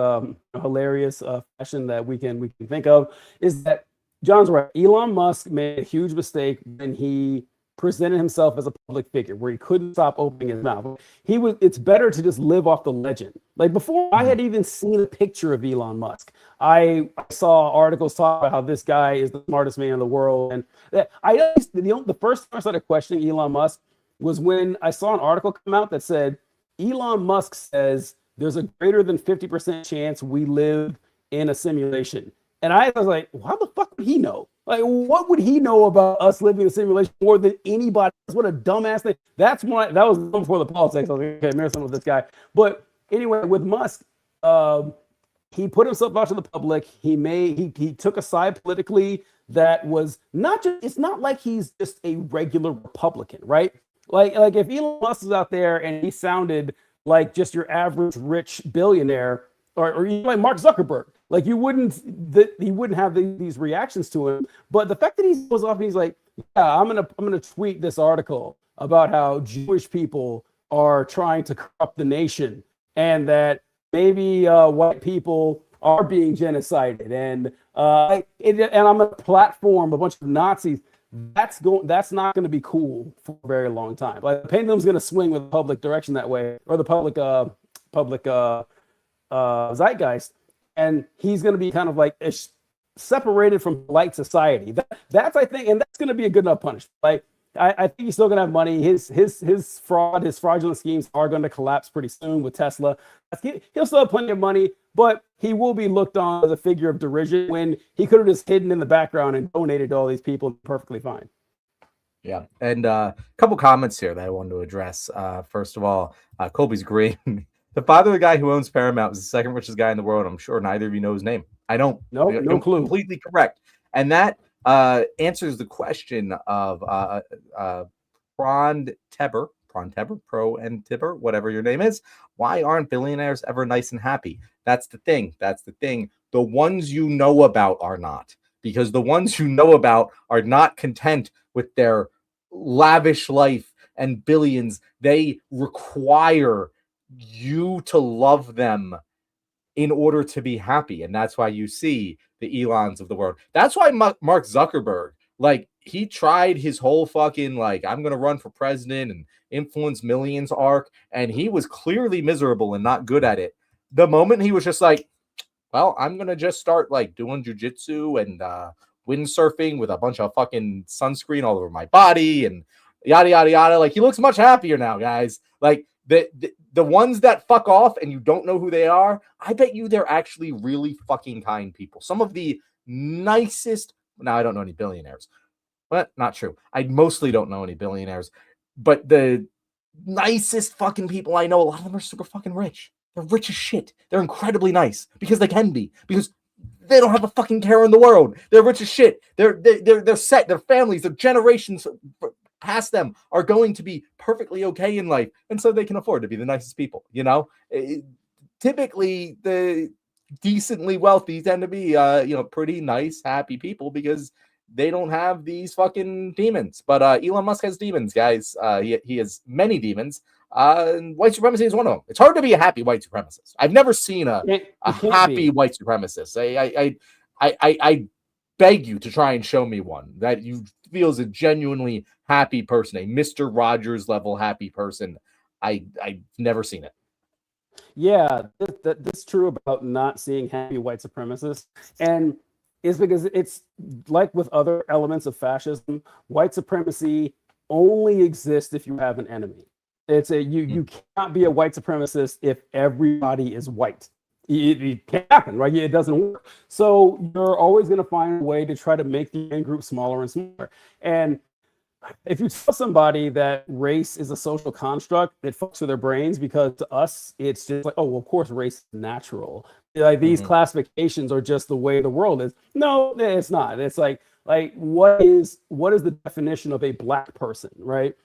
Speaker 1: hilarious fashion that we can think of, is that John's right. Elon Musk made a huge mistake when he presented himself as a public figure, where he couldn't stop opening his mouth. It's better to just live off the legend. Like before I had even seen a picture of Elon Musk, I saw articles talk about how this guy is the smartest man in the world. And the first time I started questioning Elon Musk was when I saw an article come out that said Elon Musk says there's a greater than 50% chance we live in a simulation. And I was like, how the fuck would he know? Like, what would he know about us living in a simulation more than anybody else? What a dumbass thing. That was before the politics. I was like, okay, there's some with this guy. But anyway, with Musk, he put himself out to the public. He took a side politically that was it's not like he's just a regular Republican, right? Like if Elon Musk is out there and he sounded like just your average rich billionaire, or even like Mark Zuckerberg, like he wouldn't have these reactions to him. But the fact that he goes off and he's like, yeah, I'm gonna tweet this article about how Jewish people are trying to corrupt the nation, and that maybe white people are being genocided, and I'm gonna platform a bunch of Nazis. That's not going to be cool for a very long time. Like the pendulum's going to swing with the public direction that way, or the public zeitgeist, and he's going to be kind of like separated from polite society. That's I think, and that's going to be a good enough punishment. Like I think he's still going to have money. His fraudulent schemes are going to collapse pretty soon with Tesla. He'll still have plenty of money, but he will be looked on as a figure of derision when he could have just hidden in the background and donated to all these people perfectly fine.
Speaker 2: Yeah, and a couple comments here that I wanted to address. First of all, Colby's agreeing. The father of the guy who owns Paramount is the second richest guy in the world. I'm sure neither of you know his name. I don't.
Speaker 1: No clue.
Speaker 2: Completely correct. And that answers the question of Ron Teber, Pro and Tibber, whatever your name is. Why aren't billionaires ever nice and happy? That's the thing. The ones you know about are not, because the ones you know about are not content with their lavish life and billions. They require you to love them in order to be happy. And that's why you see the Elons of the world. That's why Mark Zuckerberg, like, he tried his whole fucking, like, I'm going to run for president and influence millions arc. And he was clearly miserable and not good at it. The moment he was just like, well, I'm going to just start like doing jujitsu and windsurfing with a bunch of fucking sunscreen all over my body and yada, yada, yada. Like, he looks much happier now, guys. Like, the ones that fuck off and you don't know who they are, I bet you they're actually really fucking kind people. Some of the nicest, now I don't know any billionaires, but not true. I mostly don't know any billionaires, but the nicest fucking people I know, a lot of them are super fucking rich. They're rich as shit. They're incredibly nice because they can be, because they don't have a fucking care in the world. They're rich as shit. They're set. Their families, their generations past them are going to be perfectly okay in life, and so they can afford to be the nicest people. You know, typically the decently wealthy tend to be pretty nice, happy people because they don't have these fucking demons. But Elon Musk has demons, guys. He has many demons. And white supremacy is one of them. It's hard to be a happy white supremacist. I've never seen a happy white supremacist. I beg you to try and show me one that you feel is a genuinely happy person, a Mr. Rogers level happy person. I've never seen it.
Speaker 1: Yeah, that's true about not seeing happy white supremacists. And it's because it's like with other elements of fascism, white supremacy only exists if you have an enemy. You cannot be a white supremacist if everybody is white. It can't happen, right? It doesn't work. So you're always going to find a way to try to make the in group smaller and smaller. And if you tell somebody that race is a social construct, it fucks with their brains, because to us, it's just like, oh, well, of course, race is natural. Like these classifications are just the way the world is. No, it's not. It's like what is the definition of a black person, right?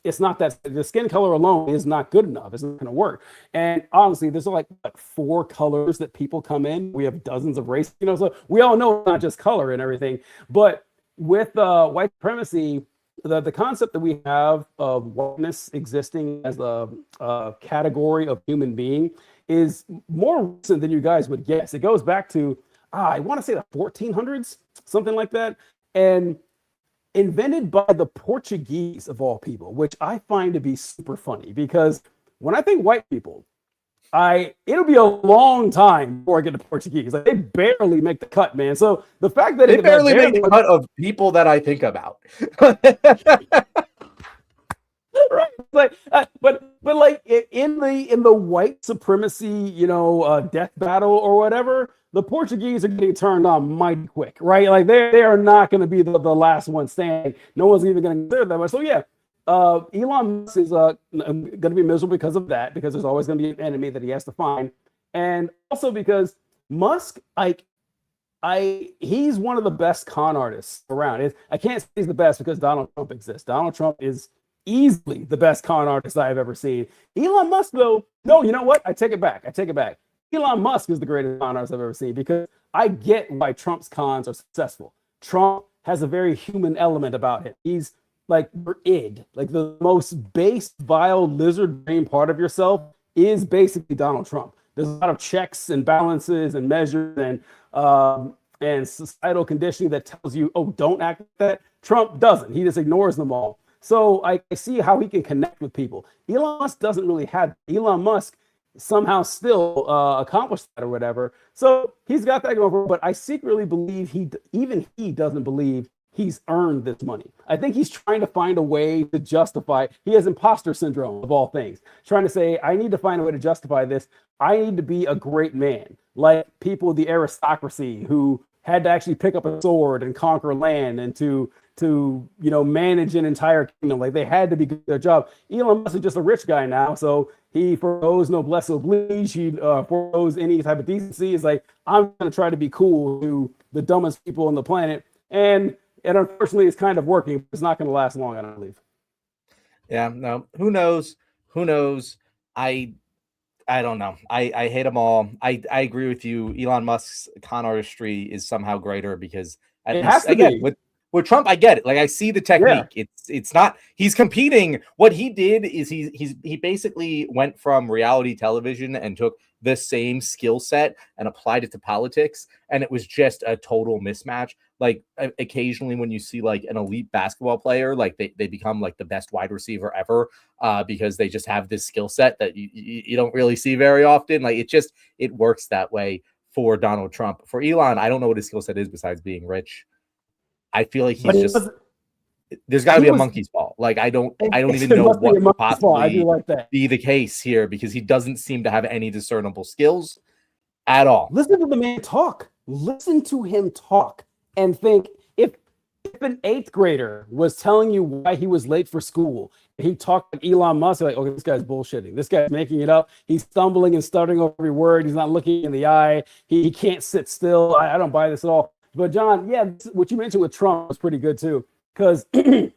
Speaker 1: It's not that the skin color alone is not good enough. It's not going to work. And honestly, there's like 4 colors that people come in. We have dozens of races, so we all know it's not just color and everything. But with white supremacy, the concept that we have of whiteness existing as a category of human being is more recent than you guys would guess. It goes back to, I want to say the 1400s, something like that. And invented by the Portuguese of all people, which I find to be super funny because when I think white people, it'll be a long time before I get to Portuguese. Like they barely make the cut, man. So the fact that
Speaker 2: they barely make the cut of people that I think about.
Speaker 1: Right, like, but like in the white supremacy, death battle or whatever, the Portuguese are getting turned on mighty quick, right? Like they are not going to be the last one standing. No one's even going to consider that much. So yeah, Elon Musk is going to be miserable because of that, because there's always going to be an enemy that he has to find, and also because Musk, he's one of the best con artists around. I can't say he's the best because Donald Trump exists. Donald Trump is easily the best con artist I've ever seen. Elon Musk, though, no, you know what? I take it back. Elon Musk is the greatest con artist I've ever seen because I get why Trump's cons are successful. Trump has a very human element about him. He's like your id, like the most base, vile, lizard brain part of yourself is basically Donald Trump. There's a lot of checks and balances and measures and societal conditioning that tells you, oh, don't act like that. Trump doesn't. He just ignores them all. So I see how he can connect with people. Elon Musk doesn't really have. Elon Musk somehow still accomplished that or whatever. So he's got that going for him. But I secretly believe he doesn't believe he's earned this money. I think he's trying to find a way to justify. He has imposter syndrome of all things. Trying to say, I need to find a way to justify this. I need to be a great man, like people, the aristocracy who had to actually pick up a sword and conquer land and to manage an entire kingdom. Like they had to be good at their job. Elon Musk is just a rich guy now, so he forgoes noblesse oblige. He forgoes any type of decency. It's like, I'm going to try to be cool to the dumbest people on the planet, and unfortunately, it's kind of working. It's not going to last long, I don't believe.
Speaker 2: Yeah, no. Who knows? I don't know. I hate them all. I agree with you. Elon Musk's con artistry is somehow greater because at least, again, with Trump, I get it. Like I see the technique. Yeah. It's not. He's competing. What he did is he basically went from reality television and took the same skill set and applied it to politics, and it was just a total mismatch. Like occasionally when you see like an elite basketball player, like they become like the best wide receiver ever because they just have this skill set that you don't really see very often. Like it works that way for Donald Trump. For Elon, I don't know what his skill set is besides being rich. I feel like there's got to be a monkey's paw. Like I don't even know what could possibly be the case here because he doesn't seem to have any discernible skills at all.
Speaker 1: Listen to the man talk. Listen to him talk and think, if an 8th grader was telling you why he was late for school, he talked like Elon Musk, like, okay, this guy's bullshitting. This guy's making it up. He's stumbling and stuttering over every word. He's not looking in the eye. He can't sit still. I don't buy this at all. But John, yeah, what you mentioned with Trump was pretty good too, because I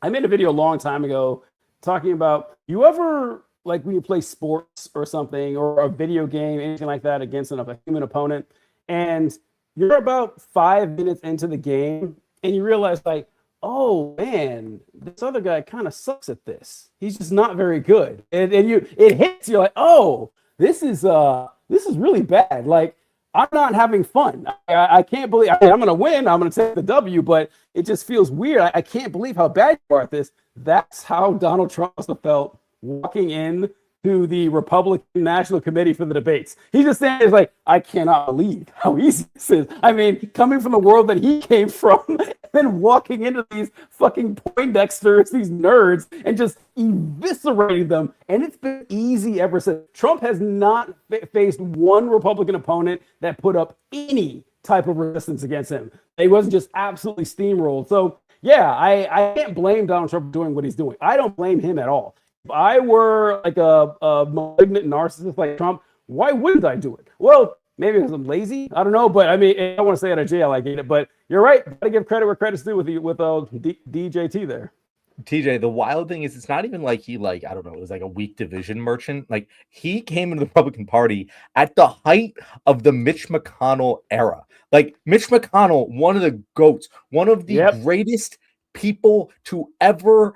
Speaker 1: made a video a long time ago talking about, you ever, like when you play sports or something or a video game, anything like that against a human opponent, and you're about 5 minutes into the game and you realize like, oh man, this other guy kind of sucks at this. He's just not very good. And it hits you like, oh, this is really bad. Like, I'm not having fun. I can't believe I'm going to win. I'm going to take the W, but it just feels weird. I can't believe how bad you are at this. That's how Donald Trump must have felt walking in to the Republican National Committee for the debates. He's just saying, like, I cannot believe how easy this is. I mean, coming from the world that he came from and then walking into these fucking Poindexters, these nerds, and just eviscerating them. And it's been easy ever since. Trump has not faced one Republican opponent that put up any type of resistance against him. He wasn't just absolutely steamrolled. So, yeah, I can't blame Donald Trump for doing what he's doing. I don't blame him at all. If I were like a malignant narcissist like Trump, why wouldn't I do it? Well, maybe because I'm lazy. I don't know, but I mean, I don't want to stay out of jail. I get it, but you're right. Got to give credit where credit's due with DJT there.
Speaker 2: TJ, the wild thing is it's not even like he like, I don't know, it was like a weak division merchant. Like he came into the Republican Party at the height of the Mitch McConnell era. Like Mitch McConnell, one of the GOATs, one of the greatest people to ever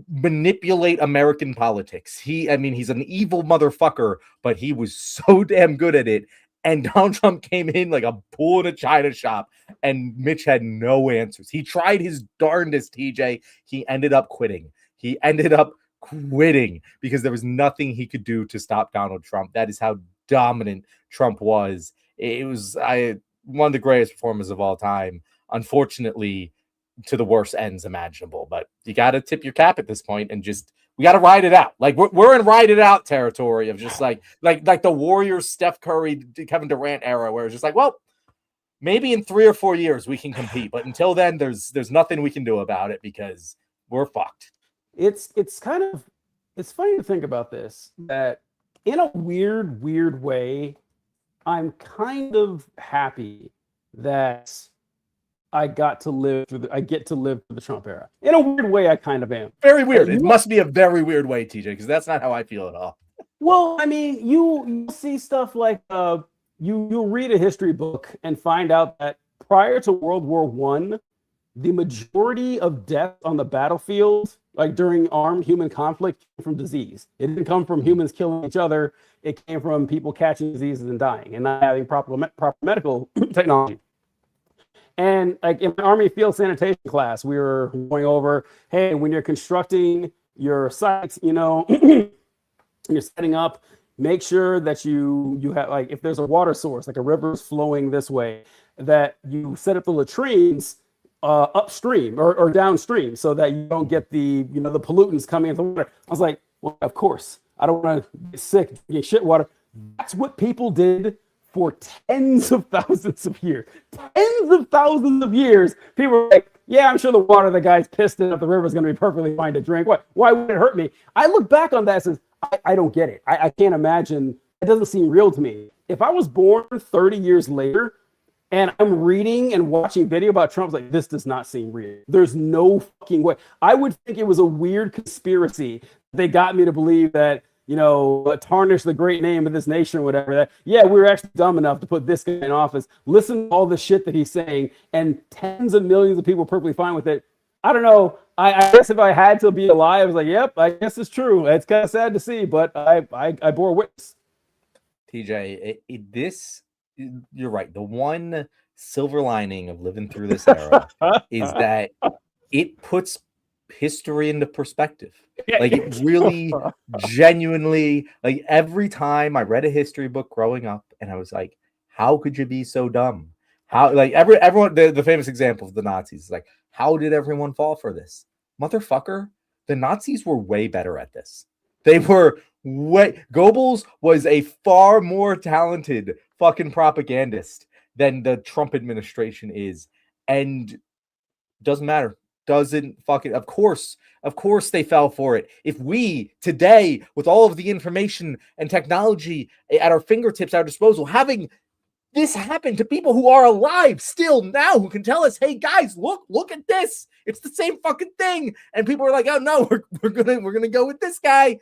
Speaker 2: manipulate American politics. I mean, he's an evil motherfucker, but he was so damn good at it. And Donald Trump came in like a bull in a china shop, and Mitch had no answers. He tried his darndest, TJ. He ended up quitting. Because there was nothing he could do to stop Donald Trump. That is how dominant Trump was. It was one of the greatest performers of all time. Unfortunately, to the worst ends imaginable. But you got to tip your cap at this point and just we got to ride it out. Like we're in ride it out territory of just like the Warriors, Steph Curry, Kevin Durant era, where it's just like, well, maybe in 3 or 4 years we can compete, but until then, there's nothing we can do about it because we're fucked.
Speaker 1: It's funny to think about this, that in a weird way, I'm kind of happy that I get to live through the Trump era. In a weird way, I kind of am.
Speaker 2: Very weird. It must be a very weird way, TJ, because that's not how I feel at all.
Speaker 1: Well, I mean, you see stuff like you read a history book and find out that prior to World War I, the majority of deaths on the battlefield, like during armed human conflict, came from disease. It didn't come from humans killing each other. It came from people catching diseases and dying and not having proper medical technology. And like in my Army field sanitation class, we were going over, hey, when you're constructing your sites, you're setting up, make sure that you have, like, if there's a water source, like a river's flowing this way, that you set up the latrines upstream or downstream so that you don't get the pollutants coming into the water. I was like, well, of course, I don't want to get sick, get shit water. That's what people did for tens of thousands of years. Tens of thousands of years, people were like, yeah, I'm sure the water the guy's pissed in up the river is going to be perfectly fine to drink. Why would it hurt me? I look back on that and says, I don't get it. I can't imagine. It doesn't seem real to me. If I was born 30 years later and I'm reading and watching video about Trump, like, this does not seem real. There's no fucking way. I would think it was a weird conspiracy. They got me to believe that, tarnish the great name of this nation or whatever. That, yeah, we were actually dumb enough to put this guy in office. Listen to all the shit that he's saying, and tens of millions of people are perfectly fine with it. I don't know. I guess if I had to be alive, I was like, yep, I guess it's true. It's kind of sad to see, but I bore witness.
Speaker 2: TJ, you're right. The one silver lining of living through this era is that it puts history into perspective. Like, it really genuinely, like, every time I read a history book growing up and I was like, how could you be so dumb? How, like, everyone, the famous example of the Nazis is like, how did everyone fall for this? Motherfucker, the Nazis were way better at this. They were Goebbels was a far more talented fucking propagandist than the Trump administration is. And doesn't matter. Of course they fell for it. If we today, with all of the information and technology at our fingertips, at our disposal, having this happen to people who are alive still now, who can tell us, hey guys, look at this, it's the same fucking thing, and people are like, oh no, we're gonna go with this guy.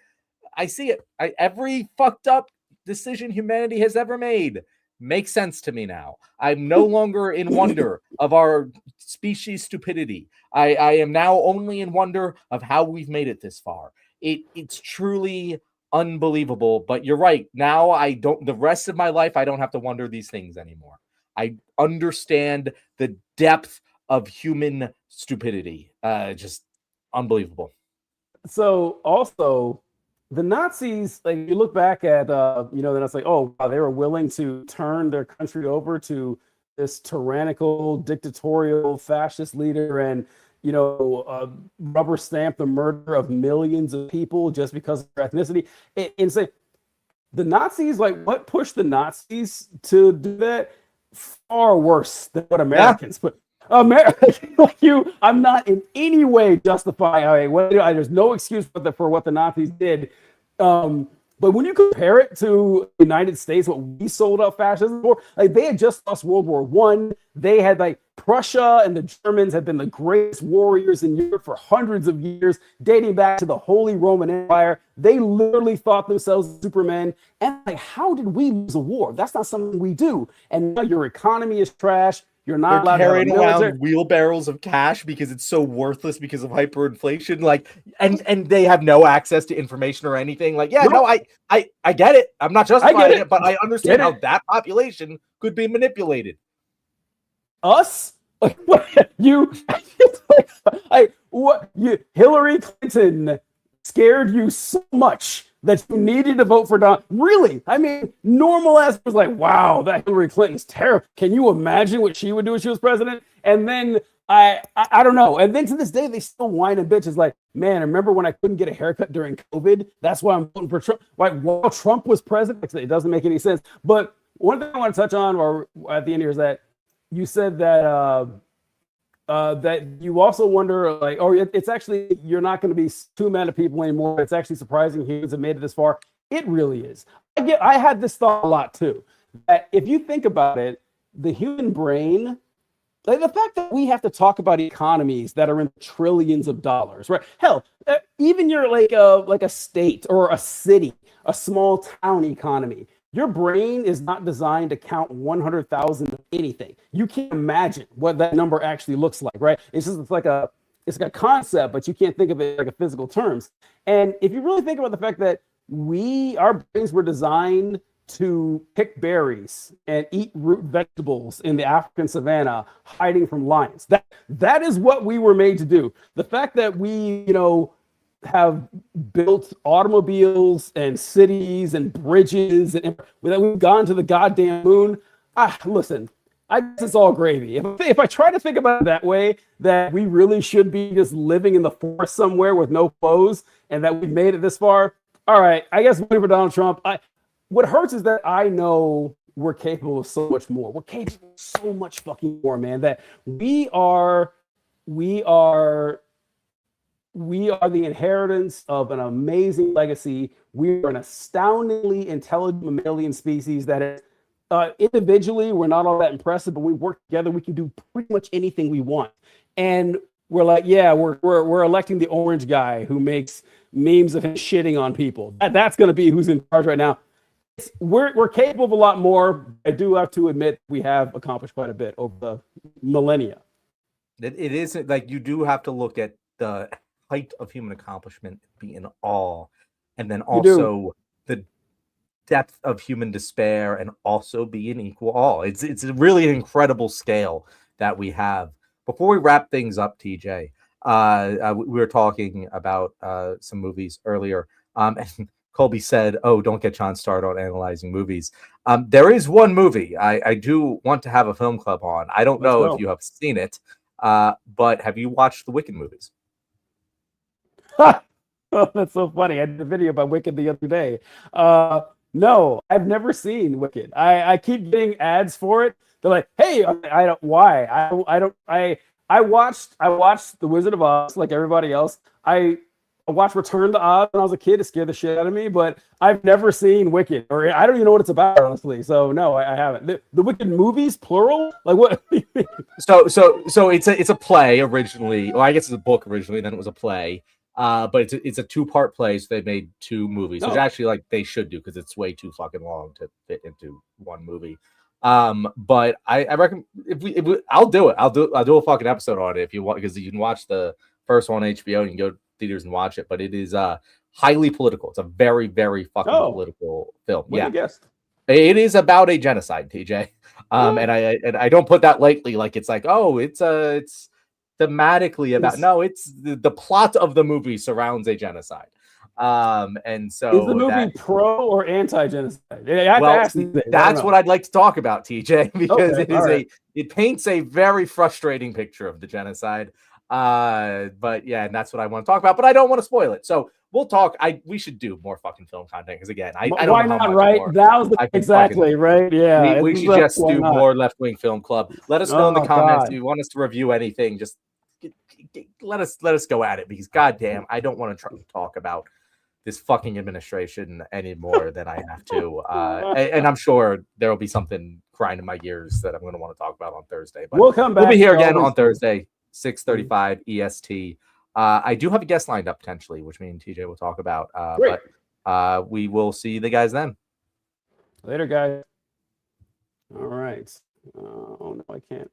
Speaker 2: I see it. Every fucked up decision humanity has ever made makes sense to me now. I'm no longer in wonder of our species stupidity. I am now only in wonder of how we've made it this far. It's truly unbelievable. But you're right. Now the rest of my life, I don't have to wonder these things anymore. I understand the depth of human stupidity. Just unbelievable.
Speaker 1: So also, the Nazis, like, you look back at, then it's like, oh, wow, they were willing to turn their country over to this tyrannical, dictatorial, fascist leader and, rubber stamp the murder of millions of people just because of their ethnicity. And say, the Nazis, like, what pushed the Nazis to do that? Far worse than what Americans put. I'm not in any way justifying. There's no excuse for what the Nazis did. But when you compare it to the United States, what we sold up fascism for, like, they had just lost World War I. They had, like, Prussia and the Germans have been the greatest warriors in Europe for hundreds of years, dating back to the Holy Roman Empire. They literally thought themselves Supermen. And like, how did we lose a war? That's not something we do. And now your economy is trash. You're not allowed to have a
Speaker 2: carrying
Speaker 1: military.
Speaker 2: around wheelbarrows of cash because it's so worthless because of hyperinflation. Like, and they have no access to information or anything. Like, yeah, no, I get it. I'm not justifying it, but I understand how that population could be manipulated.
Speaker 1: Us? Like, what you? Hillary Clinton scared you so much that you needed to vote for Donald. Really? I mean, normal ass was like, wow, that Hillary Clinton's terrible. Can you imagine what she would do if she was president? And then I don't know. And then to this day, they still whine and bitch. It's like, man, remember when I couldn't get a haircut during COVID? That's why I'm voting for Trump. Like, while Trump was president, it doesn't make any sense. But one thing I want to touch on, or at the end here, is that you said that that you also wonder, like, oh, it's actually, you're not going to be too mad at people anymore. It's actually surprising humans have made it this far. It really is. I had this thought a lot too, that if you think about it, the human brain, like the fact that we have to talk about economies that are in trillions of dollars, right? Hell, even your like a state or a city, a small town economy. Your brain is not designed to count 100,000 of anything. You can't imagine what that number actually looks like, right? It's like a concept, but you can't think of it like a physical terms. And if you really think about the fact that our brains were designed to pick berries and eat root vegetables in the African savannah, hiding from lions. That is what we were made to do. The fact that we, have built automobiles and cities and bridges and that we've gone to the goddamn moon. Listen, I guess it's all gravy. If I try to think about it that way, that we really should be just living in the forest somewhere with no clothes and that we've made it this far. All right, I guess voting for Donald Trump. What hurts is that I know we're capable of so much more. We're capable of so much fucking more, man, that we are the inheritance of an amazing legacy. We are an astoundingly intelligent mammalian species that is, individually, we're not all that impressive, but we work together. We can do pretty much anything we want. And we're like, yeah, we're electing the orange guy who makes memes of him shitting on people. That's going to be who's in charge right now. We're capable of a lot more. I do have to admit we have accomplished quite a bit over the millennia.
Speaker 2: It isn't like you do have to look at the height of human accomplishment, be in awe, and then also the depth of human despair, and also be in equal awe. It's really an incredible scale that we have. Before we wrap things up, TJ, we were talking about some movies earlier, and Colby said, "Oh, don't get John started on analyzing movies." There is one movie I do want to have a film club on. I don't know if you have seen it, but have you watched the Wicked movies?
Speaker 1: Oh, that's so funny. I did a video about Wicked the other day. No, I've never seen Wicked. I keep getting ads for it. They're like, hey, I don't, why? I watched The Wizard of Oz like everybody else. I watched Return to Oz when I was a kid. It scared the shit out of me, but I've never seen Wicked, or I don't even know what it's about, honestly. So no, I haven't. The Wicked movies, plural? Like what?
Speaker 2: So it's a play originally. Well, I guess it's a book originally, then it was a play. But it's a two-part play, so they made two movies, which actually like they should do because it's way too fucking long to fit into one movie. But I reckon if I'll do it. I'll do a fucking episode on it if you want, because you can watch the first one on HBO and you can go to theaters and watch it. But it is highly political. It's a very, very fucking political film.
Speaker 1: Yeah,
Speaker 2: it is about a genocide, TJ. And I don't put that lightly. Like it's like, oh, it's thematically about it's the plot of the movie surrounds a genocide. And so
Speaker 1: is the movie pro or anti-genocide?
Speaker 2: That's what I'd like to talk about, TJ, because it paints a very frustrating picture of the genocide. But yeah, and that's what I want to talk about, but I don't want to spoil it. So we'll talk. We should do more fucking film content because again, I don't
Speaker 1: why
Speaker 2: know how
Speaker 1: not,
Speaker 2: much
Speaker 1: right?
Speaker 2: more
Speaker 1: That was exactly right. Yeah,
Speaker 2: we should just do more Left Wing Film Club. Let us know in the comments if you want us to review anything. Just let us go at it because goddamn, I don't want to try to talk about this fucking administration any more than I have to. And I'm sure there will be something crying in my ears that I'm going to want to talk about on Thursday. But
Speaker 1: We'll come back.
Speaker 2: we'll be here
Speaker 1: to
Speaker 2: again
Speaker 1: all
Speaker 2: on
Speaker 1: this-
Speaker 2: Thursday, 6:35 EST. I do have a guest lined up potentially, which me and TJ will talk about.
Speaker 1: Great.
Speaker 2: But we will see the guys then.
Speaker 1: Later, guys. All right. Oh, no, I can't.